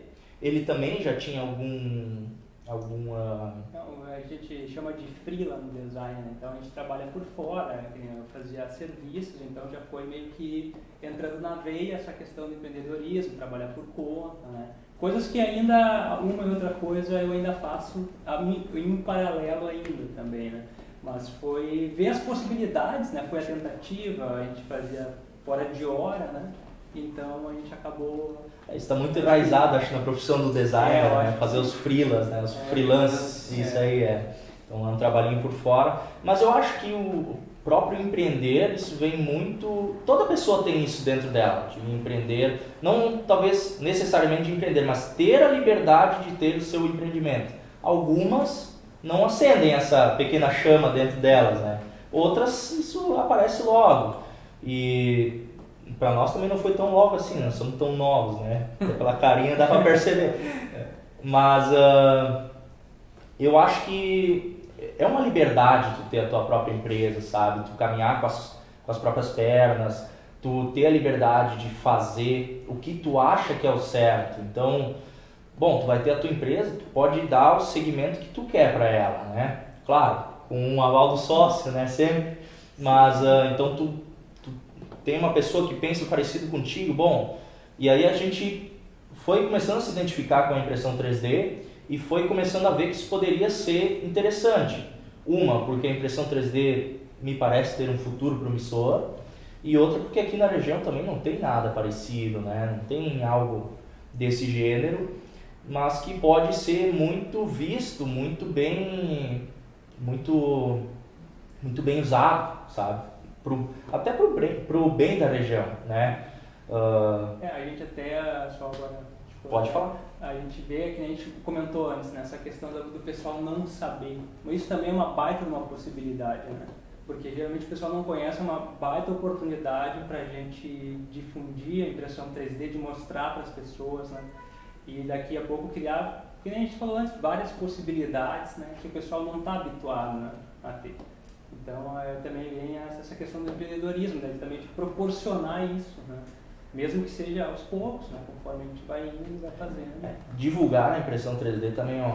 ele também já tinha alguma... A gente chama de freela no design, né? Então a gente trabalha por fora, fazia serviços, então já foi meio que entrando na veia essa questão do empreendedorismo, trabalhar por conta, né? Coisas que ainda, uma e outra coisa eu ainda faço em paralelo ainda também, né? Mas foi ver as possibilidades, né? Foi a tentativa, a gente fazia fora de hora, né? Então a gente acabou... Está muito enraizado, acho, na profissão do designer, né? Fazer os freelas, né? Os freelances, isso aí é. Então é um trabalhinho por fora. Mas eu acho que o próprio empreender, isso vem muito... Toda pessoa tem isso dentro dela, de empreender. Não talvez necessariamente de empreender, mas ter a liberdade de ter o seu empreendimento. Algumas não acendem essa pequena chama dentro delas, né? Outras, isso aparece logo. E... para nós também não foi tão logo assim, nós somos tão novos, né? Pela carinha dá para perceber. Mas eu acho que é uma liberdade tu ter a tua própria empresa, sabe? Tu caminhar com as próprias pernas, tu ter a liberdade de fazer o que tu acha que é o certo. Então, bom, tu vai ter a tua empresa, tu pode dar o segmento que tu quer para ela, né? Claro, com um aval do sócio, né? Sempre. Mas, então tu tem uma pessoa que pensa parecido contigo, bom, e aí a gente foi começando a se identificar com a impressão 3D e foi começando a ver que isso poderia ser interessante. Uma, porque a impressão 3D me parece ter um futuro promissor, e outra porque aqui na região também não tem nada parecido, né? Não tem algo desse gênero, mas que pode ser muito visto, muito bem usado, sabe? Até pro bem da região, né? A gente até, só agora... Pode falar. A gente vê, que a gente comentou antes, nessa questão do pessoal não saber. Mas isso também é uma baita uma possibilidade, né? Porque geralmente o pessoal não conhece, é uma baita oportunidade para a gente difundir a impressão 3D, de mostrar para as pessoas, né? E daqui a pouco criar que nem a gente falou antes, várias possibilidades, né, que o pessoal não está habituado, né, a ter. Então, também vem essa questão do empreendedorismo, né, de também de proporcionar isso, né, mesmo que seja aos poucos, né, conforme a gente vai indo e vai fazendo. Divulgar a impressão 3D também é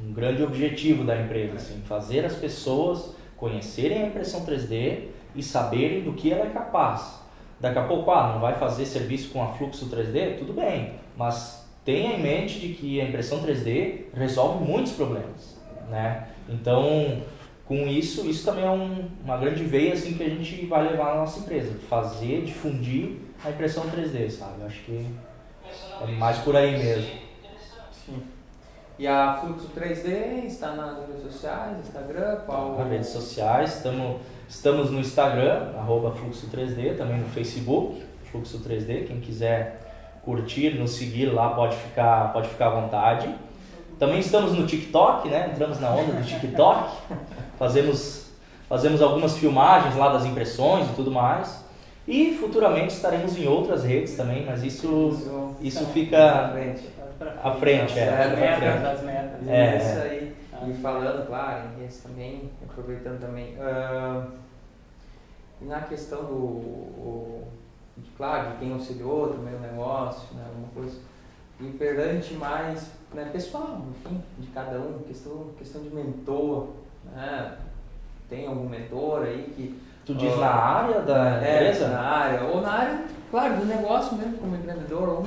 um grande objetivo da empresa, assim, fazer as pessoas conhecerem a impressão 3D e saberem do que ela é capaz. Daqui a pouco, não vai fazer serviço com a Fluxo 3D? Tudo bem, mas tenha em mente de que a impressão 3D resolve muitos problemas, né? Então, com isso também é uma grande veia assim, que a gente vai levar na nossa empresa, fazer, difundir a impressão 3D, sabe? Eu acho que é mais por aí mesmo. Sim. E a Fluxo 3D está nas redes sociais, Instagram, qual? Nas redes sociais, estamos no Instagram, @Fluxo3D, também no Facebook, Fluxo 3D, quem quiser curtir, nos seguir lá pode ficar à vontade. Também estamos no TikTok, né? Entramos na onda do TikTok, fazemos algumas filmagens lá das impressões e tudo mais. E futuramente estaremos em outras redes também, mas isso fica à frente. Das metas. Isso aí. E falando, claro, em redes também, aproveitando também, na questão claro, de quem auxiliou também o negócio, né, alguma coisa, e perante mais, né, pessoal, enfim, de cada um, questão de mentor, né, tem algum mentor aí que... Tu diz na área da empresa? Na área, ou na área, claro, do negócio mesmo, como empreendedor, ou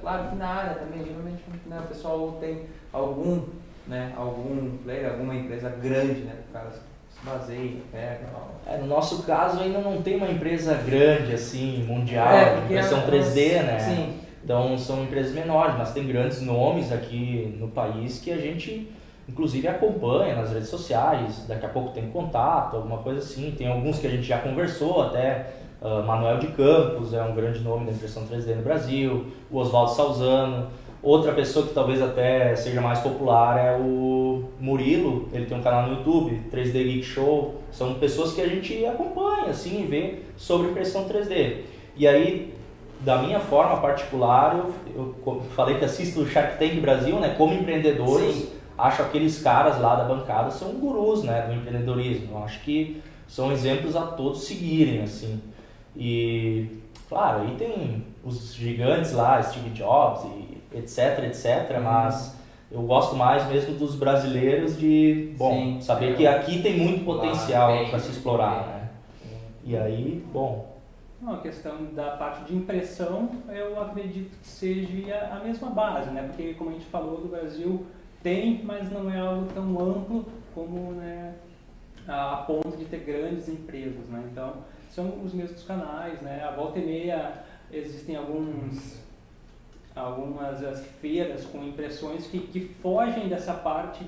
claro que na área também, geralmente, né, o pessoal tem algum player, alguma empresa grande, né, que o cara se baseia, pega, no nosso caso ainda não tem uma empresa grande assim, mundial, de impressão 3D, né? Sim. Então são empresas menores, mas tem grandes nomes aqui no país que a gente inclusive acompanha nas redes sociais, daqui a pouco tem contato, alguma coisa assim. Tem alguns que a gente já conversou até, Manuel de Campos é um grande nome da impressão 3D no Brasil, o Oswaldo Salzano. Outra pessoa que talvez até seja mais popular é o Murilo, ele tem um canal no YouTube, 3D Geek Show. São pessoas que a gente acompanha assim, e vê sobre impressão 3D. E aí, da minha forma particular, eu falei que assisto o Shark Tank Brasil, né, como empreendedores. Sim. Acho aqueles caras lá da bancada são gurus, né, do empreendedorismo. Eu acho que são exemplos a todos seguirem, assim. E, claro, aí tem os gigantes lá, Steve Jobs e etc, mas eu gosto mais mesmo dos brasileiros de, saber que aqui tem muito potencial para se explorar, né? E aí, A questão da parte de impressão, eu acredito que seja a mesma base, né? Porque, como a gente falou, do Brasil tem, mas não é algo tão amplo como, né, a ponto de ter grandes empresas, né? Então, são os mesmos canais, né? A volta e meia existem algumas feiras com impressões que fogem dessa parte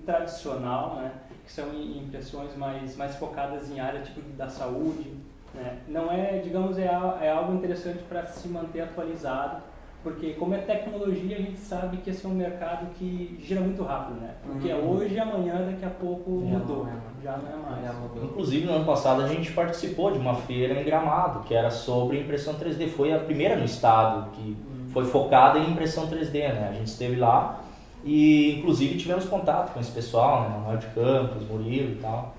tradicional, né? Que são impressões mais focadas em área tipo da saúde, né? Não é, digamos, é algo interessante para se manter atualizado, porque como é tecnologia, a gente sabe que esse é um mercado que gira muito rápido, né? Porque é hoje, amanhã, daqui a pouco mudou, já não é mais. Inclusive, no ano passado, a gente participou de uma feira em Gramado, que era sobre impressão 3D. Foi a primeira no estado que foi focada em impressão 3D, né? A gente esteve lá e, inclusive, tivemos contato com esse pessoal, né? Manuel de Campos, Murilo e tal.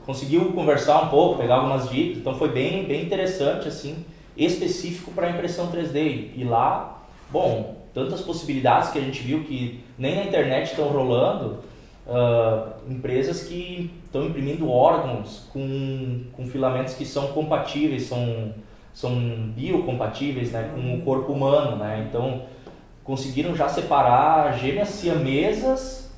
Conseguiu conversar um pouco, pegar algumas dicas, então foi bem interessante, assim, específico para impressão 3D. E lá, tantas possibilidades que a gente viu que nem na internet estão rolando, empresas que estão imprimindo órgãos com filamentos que são compatíveis, são biocompatíveis, né, com o corpo humano, né? Então conseguiram já separar gêmeas siamesas,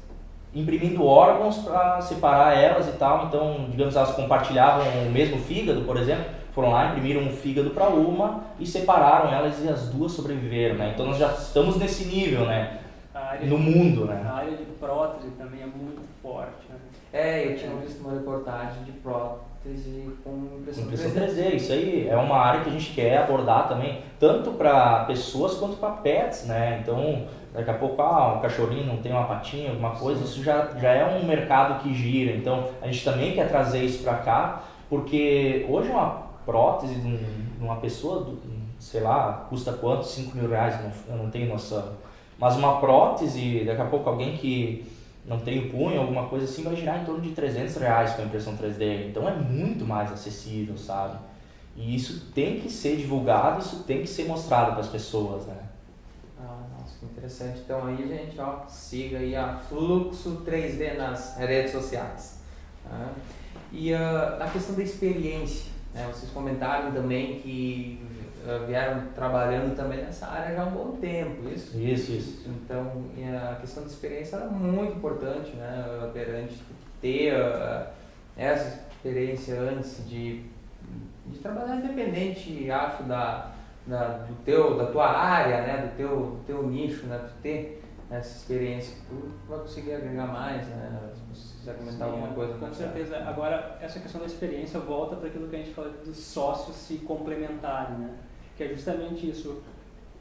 imprimindo órgãos para separar elas e tal. Então, digamos, elas compartilhavam o mesmo fígado, por exemplo, foram lá, imprimiram um fígado para uma e separaram elas e as duas sobreviveram, né? Então nós já estamos nesse nível, né, no mundo, né? A área de prótese também é muito forte, né? Eu tinha visto uma reportagem de prótese com impressão 3D. Isso aí é uma área que a gente quer abordar também, tanto para pessoas quanto para pets, né? Então, daqui a pouco, um cachorrinho não tem uma patinha, alguma coisa, isso já é um mercado que gira. Então, a gente também quer trazer isso para cá, porque hoje uma prótese de uma pessoa, sei lá, custa quanto? 5 mil reais, eu não tenho noção. Mas uma prótese, daqui a pouco alguém que não tem o punho, alguma coisa assim, vai girar em torno de R$300 com a impressão 3D. Então é muito mais acessível, sabe? E isso tem que ser divulgado, isso tem que ser mostrado para as pessoas, né? Nossa, que interessante. Então aí, gente, ó, siga aí a Fluxo 3D nas redes sociais. Tá? E na questão da experiência, né, vocês comentaram também que vieram trabalhando também nessa área já há um bom tempo, isso? Isso. Então, a questão da experiência era muito importante, né, perante ter essa experiência antes de trabalhar independente, acho, da tua área, né, do teu nicho, né, tu ter essa experiência, tu vai conseguir agregar mais, né, se você quiser comentar alguma coisa. Com certeza. Agora, essa questão da experiência volta para aquilo que a gente fala dos sócios se complementarem, né, que é justamente isso.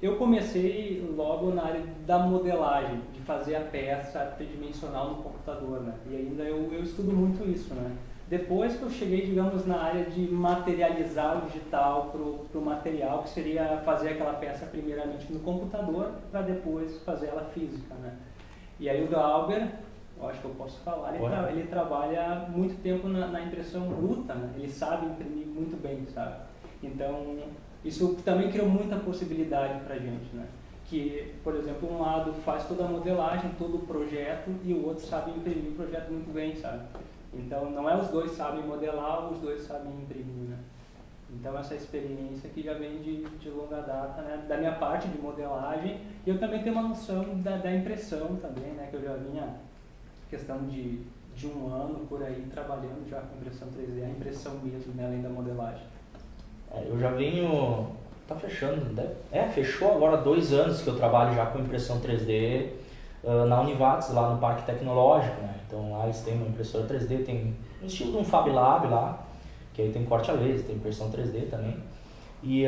Eu comecei logo na área da modelagem, de fazer a peça tridimensional no computador, né, e ainda eu estudo muito isso, né. Depois que eu cheguei, digamos, na área de materializar o digital para o material, que seria fazer aquela peça primeiramente no computador, para depois fazer ela física, né? E aí o Glauber, eu acho que eu posso falar, ele trabalha muito tempo na impressão bruta, né? Ele sabe imprimir muito bem, sabe? Então, isso também criou muita possibilidade para a gente, né? Que, por exemplo, um lado faz toda a modelagem, todo o projeto, e o outro sabe imprimir o projeto muito bem, sabe? Então, não é os dois sabem modelar, os dois sabem imprimir, né? Então, essa experiência que já vem de longa data, né? Da minha parte de modelagem, e eu também tenho uma noção da impressão também, né? Que eu já vinha, questão de um ano por aí, trabalhando já com impressão 3D, a impressão mesmo, né? Além da modelagem. Eu já venho, tá fechando, fechou agora 2 anos que eu trabalho já com impressão 3D na Univates, lá no Parque Tecnológico, né? Então lá eles têm uma impressora 3D, tem um estilo de um Fab Lab lá, que aí tem corte a laser, tem impressão 3D também. E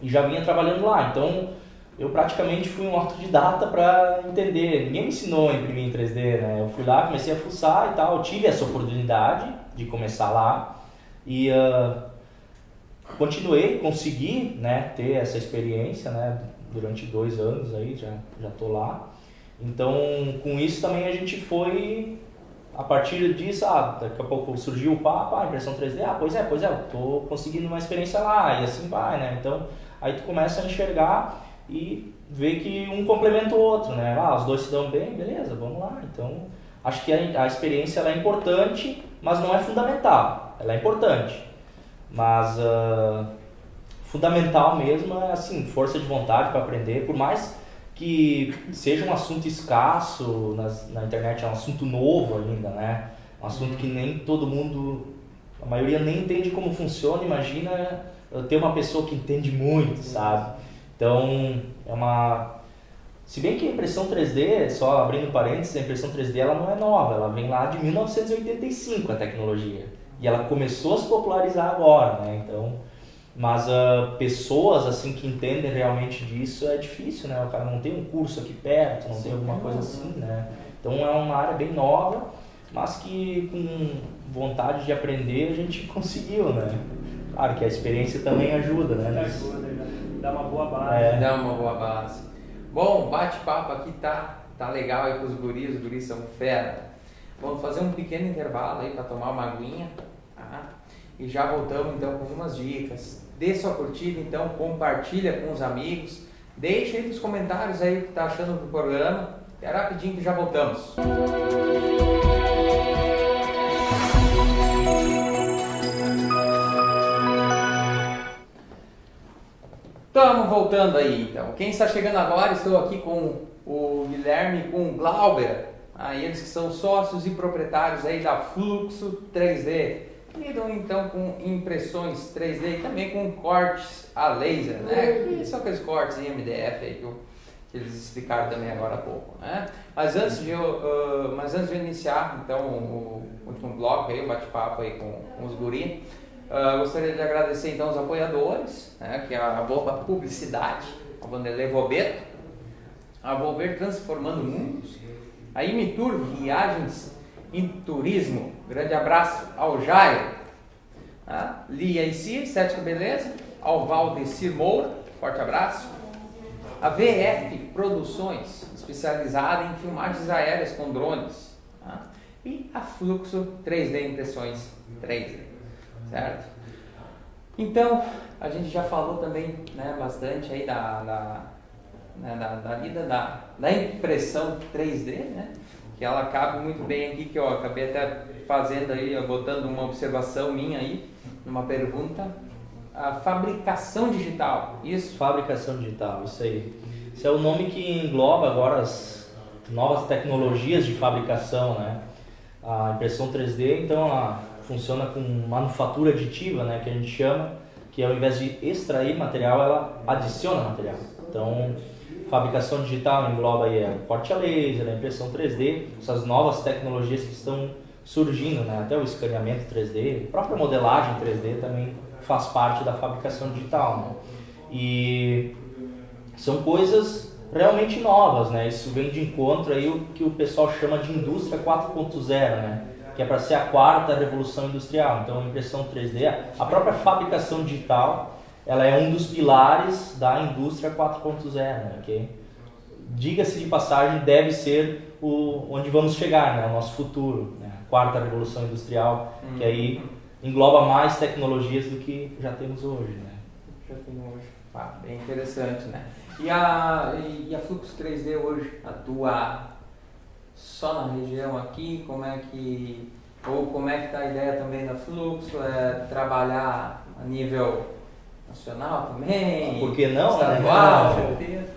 já vinha trabalhando lá, então eu praticamente fui um autodidata para entender. Ninguém me ensinou a imprimir em 3D, né? Eu fui lá, comecei a fuçar e tal, eu tive essa oportunidade de começar lá e continuei, consegui, né, ter essa experiência, né, durante 2 anos aí, já tô lá. Então, com isso também a gente foi, a partir disso, daqui a pouco surgiu o papo, impressão 3D, pois é, eu tô conseguindo uma experiência lá, e assim vai, né? Então, aí tu começa a enxergar e ver que um complementa o outro, né? Os dois se dão bem, beleza, vamos lá. Então, acho que a experiência ela é importante, mas não é fundamental, ela é importante. Mas fundamental mesmo é assim, força de vontade para aprender, por mais que seja um assunto escasso na internet, é um assunto novo ainda, né? Um assunto que nem todo mundo, a maioria nem entende como funciona, imagina ter uma pessoa que entende muito, sabe? Então, se bem que a impressão 3D, só abrindo parênteses, a impressão 3D ela não é nova, ela vem lá de 1985 a tecnologia. E ela começou a se popularizar agora, né? Então, mas pessoas assim que entendem realmente disso é difícil, né? O cara não tem um curso aqui perto, não tem alguma coisa assim, né? Então é uma área bem nova, mas que com vontade de aprender a gente conseguiu, né? Claro que a experiência também ajuda, né? Ajuda, dá uma boa base. Dá uma boa base. Bom, o bate-papo aqui tá legal aí com os guris são fera. Vamos fazer um pequeno intervalo aí para tomar uma aguinha, tá? E já voltamos então com algumas dicas. Dê sua curtida, então compartilha com os amigos, deixa aí nos comentários aí o que tá achando do programa. É rapidinho que já voltamos. Estamos voltando aí então. Quem está chegando agora, estou aqui com o Guilherme e com o Glauber. Eles que são sócios e proprietários aí da Fluxo 3D. Lidam então com impressões 3D e também com cortes a laser, né? Que são aqueles cortes em MDF aí que eles explicaram também agora há pouco, né? Mas antes de eu iniciar então o último bloco aí, o bate-papo aí com os guri, gostaria de agradecer então os apoiadores, né? Que é a Volpa Publicidade, a Vanderlei Vobeto, a Volver Transformando Mundos, a Imitur Viagens em Turismo, grande abraço ao Jairo, Lia e Cia, Estética Beleza, ao Valdecir Moura, forte abraço, a VF Produções, especializada em filmagens aéreas com drones. Tá? E a Fluxo 3D Impressões 3D, certo? Então, a gente já falou também, né, bastante aí da impressão 3D, né? Que ela cabe muito bem aqui, que eu acabei até fazendo aí, botando uma observação minha aí, numa pergunta. A fabricação digital, isso? Fabricação digital, isso aí. Esse é o nome que engloba agora as novas tecnologias de fabricação, né? A impressão 3D, então, ela funciona com manufatura aditiva, né? Que a gente chama, que ao invés de extrair material, ela adiciona material. Então, fabricação digital engloba aí a corte a laser, a impressão 3D, essas novas tecnologias que estão surgindo, né? Até o escaneamento 3D, a própria modelagem 3D também faz parte da fabricação digital, né? E são coisas realmente novas, né? Isso vem de encontro aí o que o pessoal chama de indústria 4.0, né? Que é para ser a quarta revolução industrial. Então, a impressão 3D, a própria fabricação digital, ela é um dos pilares da indústria 4.0, né? Que, diga-se de passagem, deve ser onde vamos chegar, né? O nosso futuro, né? A quarta revolução industrial, que aí engloba mais tecnologias do que já temos hoje, né? Já tem hoje. Bem interessante, né? E a Fluxo 3D hoje atua só na região aqui? Como é que está a ideia também da Fluxo? É trabalhar a nível nacional também? Por que não? Estadual? Com certeza.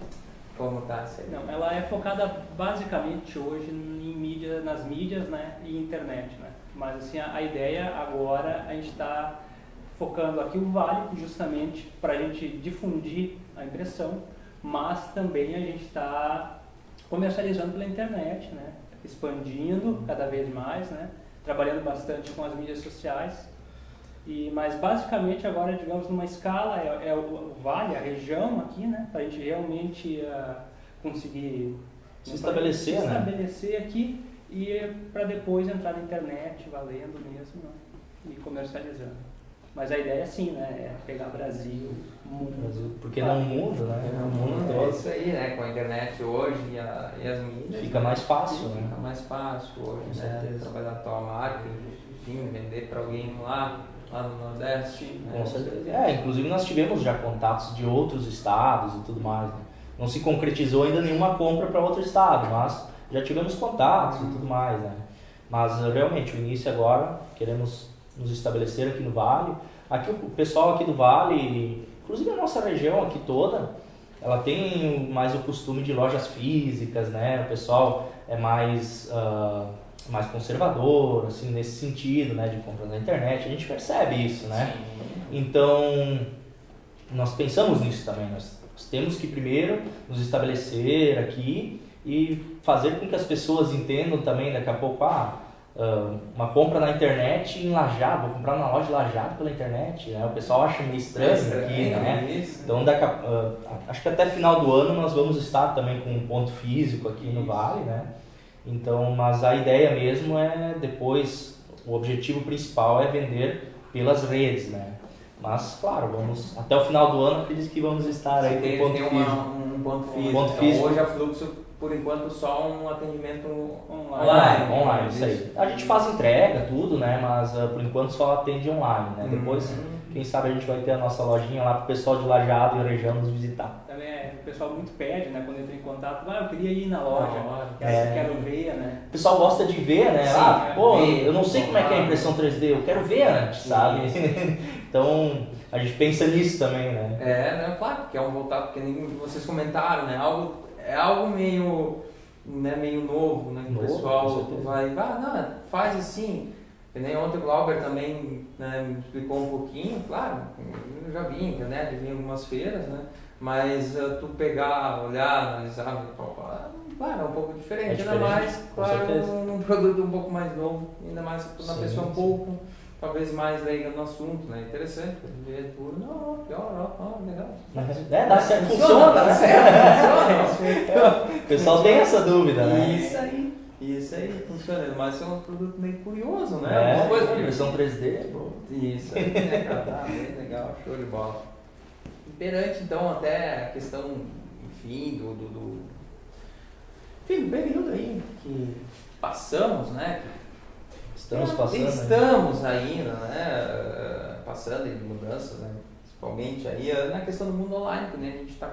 Como está? Não, ela é focada basicamente hoje em mídia, nas mídias, né, e internet, né? Mas assim, a ideia agora, a gente está focando aqui o Vale justamente para a gente difundir a impressão, mas também a gente está comercializando pela internet, né? Expandindo cada vez mais, né? Trabalhando bastante com as mídias sociais. Mas basicamente agora, digamos, numa escala, é o Vale, a região aqui, né? Para a gente realmente conseguir se estabelecer aqui e para depois entrar na internet, valendo mesmo, né? E comercializando. Mas a ideia é sim, né? É pegar Brasil, mundo. Porque não mundo, né? É, o mundo todo. É isso aí, né? Com a internet hoje e as mídias. Fica mais fácil, né? Fica mais fácil hoje, Com né? certeza. Trabalhar a tua marca, enfim, vender para alguém lá no Nordeste. Né? Com certeza. Inclusive nós tivemos já contatos de outros estados e tudo mais, né? Não se concretizou ainda nenhuma compra para outro estado, mas já tivemos contatos e tudo mais, né? Mas realmente, o início agora, queremos nos estabelecer aqui no Vale. Aqui o pessoal aqui do Vale, inclusive a nossa região aqui toda, ela tem mais o costume de lojas físicas, né? O pessoal é mais conservador, assim, nesse sentido, né? De compras na internet, a gente percebe isso, né? Então, nós pensamos nisso também, nós temos que primeiro nos estabelecer aqui e fazer com que as pessoas entendam também daqui a pouco, uma compra na internet em Lajeado, vou comprar na loja de Lajeado pela internet, né? O pessoal acha meio estranho aqui, né? Isso. Então, acho que até final do ano nós vamos estar também com um ponto físico aqui no Vale, né? Então, mas a ideia mesmo é depois, o objetivo principal é vender pelas redes, né? Mas, claro, vamos até o final do ano, acredito que vamos estar aí com um ponto físico. Um ponto físico. Ponto então, físico. hoje a Fluxo, por enquanto, só um atendimento Online, isso aí. A gente faz entrega, tudo, né? Mas por enquanto só atende online, né? Depois, quem sabe a gente vai ter a nossa lojinha lá para o pessoal de Lajeado e região nos visitar. Também o pessoal muito pede, né? Quando entra em contato, eu queria ir na loja, quero ver, né? O pessoal gosta de ver, né? Sim, eu não sei como é que é a impressão 3D, eu quero ver antes, sabe? Então, a gente pensa nisso também, né? Né? Claro, que é um voltado, porque nem vocês comentaram, né? É algo meio novo, né? Que o pessoal vai, faz assim. E nem ontem o Glauber também, né, me explicou um pouquinho, claro, eu já vi internet, vi em algumas feiras, né? Mas tu pegar, olhar, analisar, claro, é um pouco diferente, ainda mais, claro, um produto um pouco mais novo, ainda mais na pessoa um pouco, talvez mais leiga no assunto, né? Interessante, ver por, legal. Dá certo, funciona, dá né? certo, funciona. O pessoal tem essa dúvida, né? Isso aí, funciona, mas é um produto meio curioso, né? Impressão 3D, bom. Isso aí, né, cara? Bem legal, show de bola. Perante, então, até a questão, enfim, período aí que passamos, né? Estamos ainda, né? Passando em mudanças, né? Principalmente aí na questão do mundo online, que, né, a gente está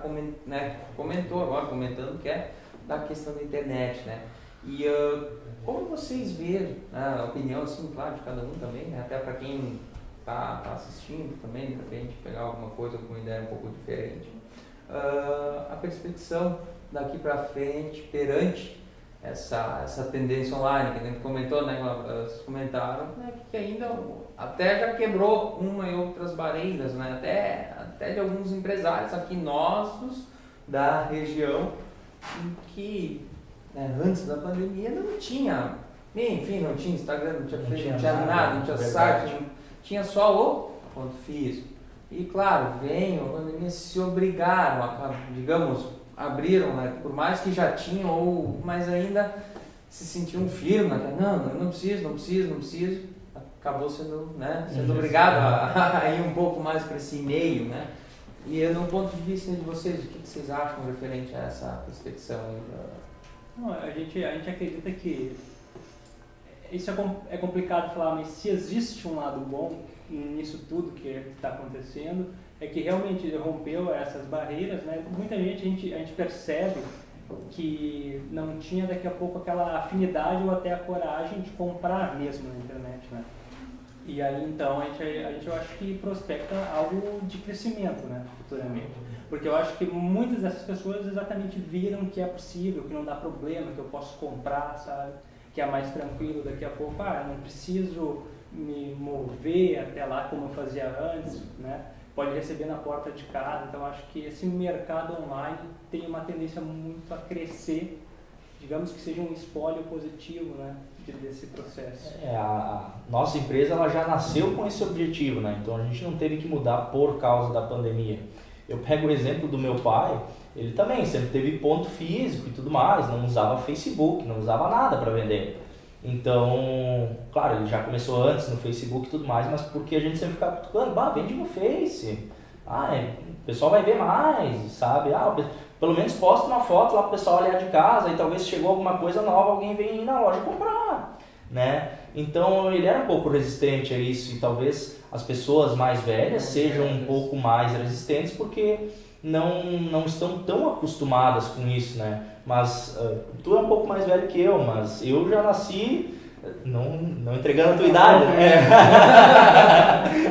comentando que é da questão da internet, né? E como vocês veem, a opinião, assim, claro, de cada um também, né? Até para quem está assistindo também, de repente pegar alguma coisa com uma ideia um pouco diferente, a perspectiva daqui para frente perante essa tendência online, que a gente comentou, né? Vocês comentaram, né, que ainda até já quebrou uma e outras barreiras, né? Até de alguns empresários aqui nossos da região que, né, antes da pandemia não tinha, enfim, não tinha Instagram, não tinha Facebook, não tinha nada, não tinha site, tinha só o ponto físico. E claro, veio a pandemia, se obrigaram a, digamos, abriram, né, por mais que já tinham, mas ainda se sentiam firmes, né? Não preciso, acabou sendo, né, obrigado a ir um pouco mais para esse meio, né? E no ponto de vista de vocês, o que vocês acham referente a essa perspectiva aí? Não, a gente acredita que isso é complicado falar, mas se existe um lado bom nisso tudo que está acontecendo, é que realmente rompeu essas barreiras, né? Muita gente, a gente percebe que não tinha daqui a pouco aquela afinidade ou até a coragem de comprar mesmo na internet, né? E aí então a gente eu acho que prospecta algo de crescimento, né, futuramente. Porque eu acho que muitas dessas pessoas exatamente viram que é possível, que não dá problema, que eu posso comprar, sabe? Que é mais tranquilo daqui a pouco, não preciso me mover até lá como eu fazia antes, né? Pode receber na porta de casa. Então acho que esse mercado online tem uma tendência muito a crescer, digamos que seja um espólio positivo, né, desse processo. A nossa empresa ela já nasceu com esse objetivo, né? Então a gente não teve que mudar por causa da pandemia. Eu pego o exemplo do meu pai, ele também sempre teve ponto físico e tudo mais, não usava Facebook, não usava nada para vender. Então, claro, ele já começou antes no Facebook e tudo mais, mas porque a gente sempre ficava cutucando, vende no Face, o pessoal vai ver mais, sabe? Pelo menos posta uma foto lá pro pessoal olhar de casa e talvez chegou alguma coisa nova, alguém vem na loja comprar, né? Então ele era um pouco resistente a isso e talvez as pessoas mais velhas sejam um pouco mais resistentes porque não estão tão acostumadas com isso, né? Mas tu é um pouco mais velho que eu, mas eu já nasci, não entregando a tua idade, né?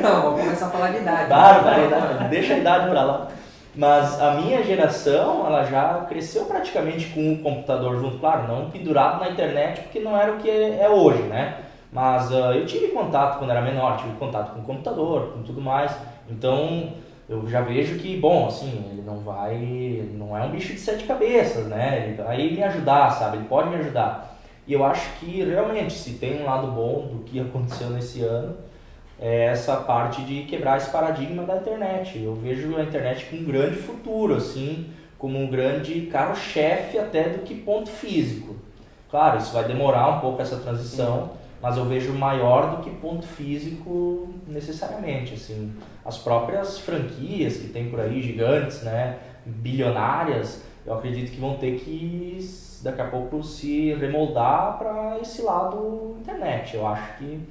Não, vamos começar a falar de idade. Claro, deixa a idade pra lá. Mas a minha geração, ela já cresceu praticamente com o computador junto, claro, não pendurado na internet, porque não era o que é hoje, né? Mas eu tive contato quando era menor, tive contato com o computador, com tudo mais, então eu já vejo que, bom, assim, ele não é um bicho de 7 cabeças, né? Ele vai me ajudar, sabe? Ele pode me ajudar. E eu acho que realmente, se tem um lado bom do que aconteceu nesse ano, é essa parte de quebrar esse paradigma da internet. Eu vejo a internet com um grande futuro, assim, como um grande carro-chefe até do que ponto físico. Claro, isso vai demorar um pouco essa transição, mas eu vejo maior do que ponto físico necessariamente, assim. As próprias franquias que tem por aí, gigantes, né, bilionárias, eu acredito que vão ter que, daqui a pouco, se remoldar para esse lado internet. Eu acho que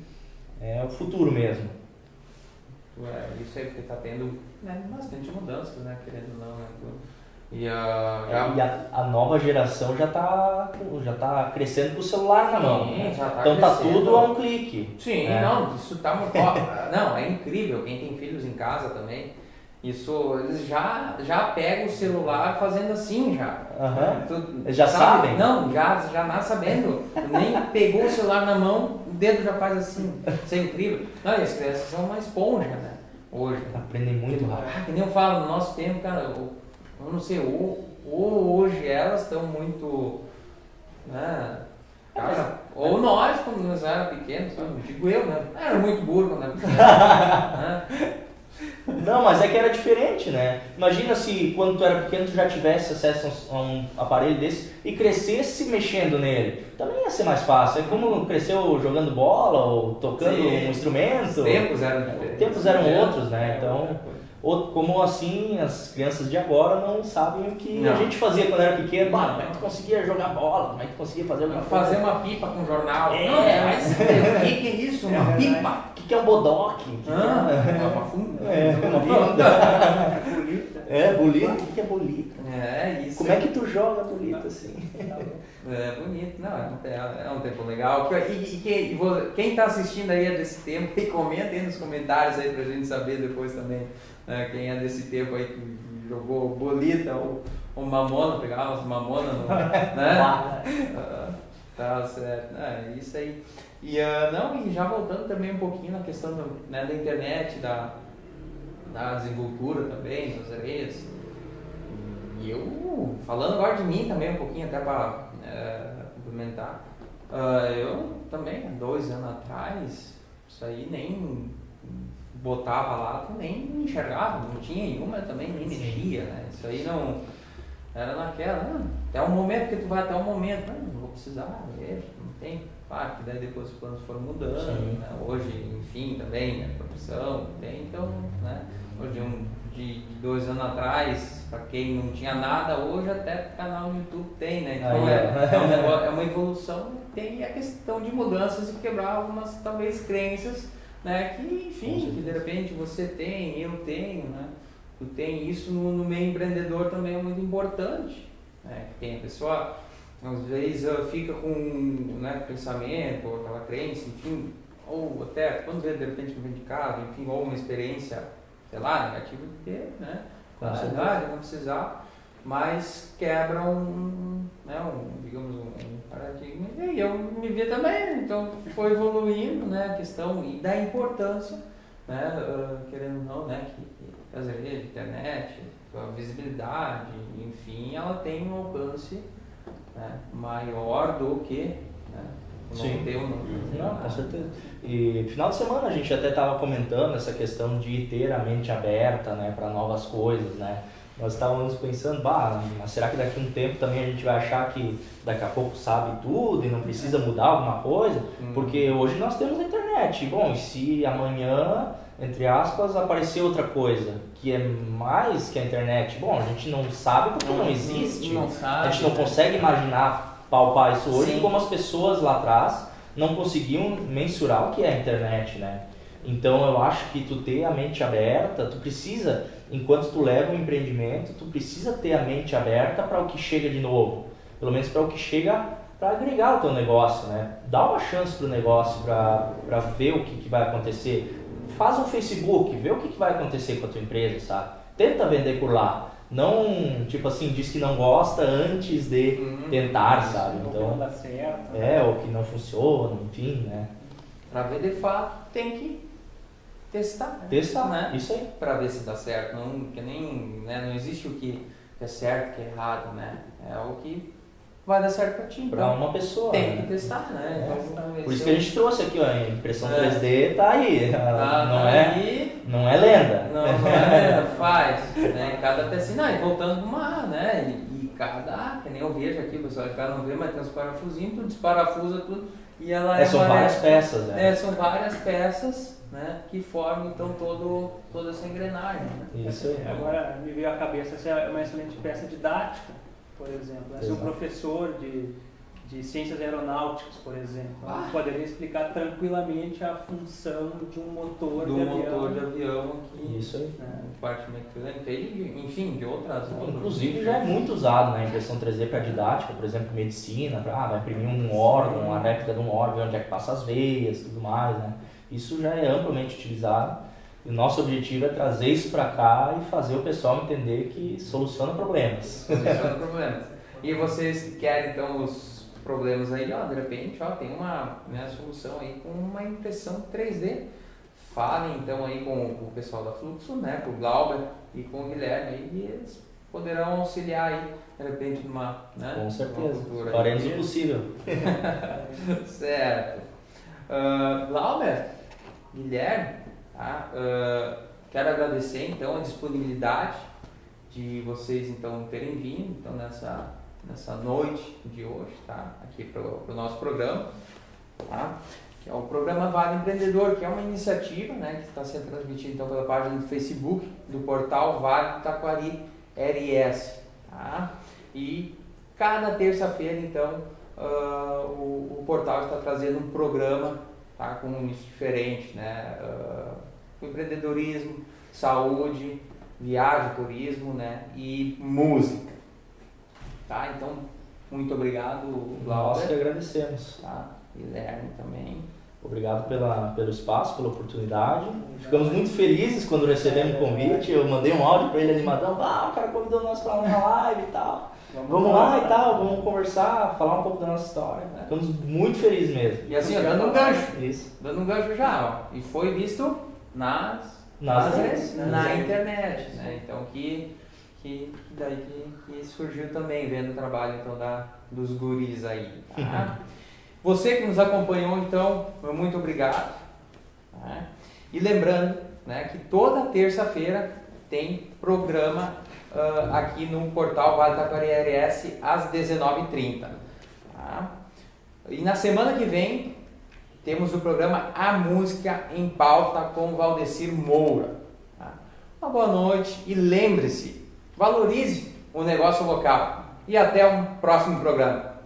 é o futuro mesmo. Isso aí, porque está tendo, né, bastante mudanças, né, querendo ou não, né? E a nova geração já tá crescendo com o celular na mão. Então tá tudo a um clique. Sim, isso tá muito... Não, é incrível, quem tem filhos em casa também, isso, eles já pegam o celular fazendo assim já. Eles já sabem? Não, já nasce sabendo. Nem pegou o celular na mão, o dedo já faz assim. Isso é incrível. Não, e as crianças são uma esponja, né? Hoje. Aprendem muito rápido. Que nem eu falo, no nosso tempo, cara, eu não sei, hoje elas estão muito, né, cara, ou nós, quando nós éramos pequenos, digo eu, né, era muito burro, né, Não, mas é que era diferente, né? Imagina se quando tu era pequeno tu já tivesse acesso a um aparelho desse e crescesse mexendo nele. Também ia ser mais fácil. É como cresceu jogando bola ou tocando um instrumento. Os tempos eram diferentes. Tempos eram outros, né? Então, Ou, como assim, as crianças de agora não sabem o que Não. a gente fazia quando era pequeno. Bah, como é que tu conseguia jogar bola? Como é que tu conseguia fazer alguma coisa? Fazer uma pipa com jornal. É. Não, mas o que é isso? Uma pipa? O que é um bodoque? Uma funda? Uma funda. Bolita? O que é bolita? É, isso. Como é que tu joga bolita assim? É bonito, não, é um tempo legal. Quem está assistindo aí é desse tempo, e comenta aí nos comentários aí pra gente saber depois também, né, quem é desse tempo aí que jogou bolita ou mamona, pegava umas mamonas, né? Tá certo, é isso aí. E já voltando também um pouquinho na questão da internet, da desenvoltura também, das redes. E eu, falando agora de mim também um pouquinho, até para complementar, eu também, há 2 anos atrás, isso aí nem botava lá, nem enxergava, não tinha nenhuma, eu também nem mexia, né? Isso aí não, era naquela, até o momento que tu vai, até o momento, não vou precisar, não tem, claro que daí depois os planos foram mudando, né? Hoje, enfim, também, né? Profissão, tem, então, né? Hoje de 2 anos atrás, para quem não tinha nada, hoje até canal no YouTube tem, né? Então é uma evolução, tem a questão de mudanças e quebrar algumas, talvez, crenças, né? Que, enfim, que de repente você tem, eu tenho, né? Tu tem isso no meio empreendedor também é muito importante, né? Tem a pessoa, às vezes, fica com, né, pensamento, ou aquela crença, enfim, ou até, quando vê de repente não vem de casa, enfim, ou uma experiência, sei lá, negativa de ter, né? Não precisar, mas quebra digamos, um paradigma. E eu me vi também, então foi evoluindo, né, a questão e da importância, né, querendo ou não, né, que as redes, a internet, a visibilidade, enfim, ela tem um alcance, né, maior do que, né, Sim. Não, com certeza. E final de semana a gente até estava comentando essa questão de ter a mente aberta, né, para novas coisas, né? Nós estávamos pensando, mas será que daqui a um tempo também a gente vai achar que daqui a pouco sabe tudo e não precisa mudar alguma coisa? Porque hoje nós temos a internet. Bom, e se amanhã, entre aspas, aparecer outra coisa que é mais que a internet? Bom, a gente não sabe porque não existe. A gente não consegue imaginar, palpar isso hoje. Sim. Como as pessoas lá atrás não conseguiam mensurar o que é a internet, né? Então eu acho que tu ter a mente aberta, tu precisa, enquanto tu leva um empreendimento, tu precisa ter a mente aberta para o que chega de novo, pelo menos para o que chega para agregar o teu negócio, né? Dá uma chance pro negócio para ver o que vai acontecer. Faz um Facebook, vê o que vai acontecer com a tua empresa, sabe? Tenta vender por lá. Não, tipo assim, diz que não gosta antes de tentar, sabe? Então, não dá certo. Ou que não funciona, enfim, né? Para ver de fato, tem que testar. Testar, né? Isso aí. Para ver se dá certo. Não, que nem, né? Não existe o que é certo, o que é errado, né? É o que vai dar certo para ti. Para uma pessoa. Tem que testar, né? Então, por isso que a gente trouxe aqui, ó, a impressão 3D tá aí. Não é lenda. Não é lenda, faz. Né? Cada pecinha, e voltando pro mar, né? E cada, que nem eu vejo aqui, o pessoal de casa não vê, mas tem uns parafusinhos, tu desparafusa tudo e ela são várias peças, né? São várias peças, né? Que formam então toda essa engrenagem. Né? Isso aí. Agora me veio à cabeça, essa é uma excelente peça didática, por exemplo. Se um professor de ciências aeronáuticas, por exemplo, poderia explicar tranquilamente a função de um motor de avião aqui. Isso aí. Parte mecânica e, enfim, de outras. Inclusive já é muito usado na impressão 3D para didática, por exemplo, medicina, vai imprimir um órgão, uma réplica de um órgão, onde é que passa as veias, tudo mais, né? Isso já é amplamente utilizado. E o nosso objetivo é trazer isso para cá e fazer o pessoal entender que soluciona problemas. Soluciona problemas. E vocês querem então os problemas aí, de repente, tem uma solução aí com uma impressão 3D. Falem então aí com o pessoal da Fluxo, né, com o Glauber e com o Guilherme aí, e eles poderão auxiliar aí, de repente, numa, né? Com certeza, faremos o possível. Certo. Glauber, Guilherme, tá? Quero agradecer então a disponibilidade de vocês então terem vindo então, nessa noite de hoje, tá? Aqui pro nosso programa, tá? que é o programa Vale Empreendedor, que é uma iniciativa, né, que está sendo transmitida então pela página do Facebook do portal Vale Taquari RS. Tá? E cada terça-feira, então, o portal está trazendo um programa, tá, com um nicho diferente, né? Empreendedorismo, saúde, viagem, turismo, né? E música. Tá? Então, muito obrigado, Nós que Glauber. agradecemos. Tá? Guilherme também. Obrigado pelo espaço, pela oportunidade. Ficamos muito felizes quando recebemos o convite. Eu mandei um áudio para ele animadão. O cara convidou nós para uma live e tal. Vamos lá e tal, vamos conversar, falar um pouco da nossa história. Ficamos muito felizes mesmo. E assim, ó, dando um gancho. Isso. Dando um gancho já, ó. E foi visto na internet, né? Então daí que surgiu também, vendo o trabalho então dos guris aí. Tá? Você que nos acompanhou, então, muito obrigado. Tá? E lembrando, né, que toda terça-feira tem programa aqui no portal Vale Taquari RS às 19h30. Tá? E na semana que vem temos o programa A Música em Pauta com Valdecir Moura. Tá? Uma boa noite e lembre-se, valorize o negócio local. E até um próximo programa.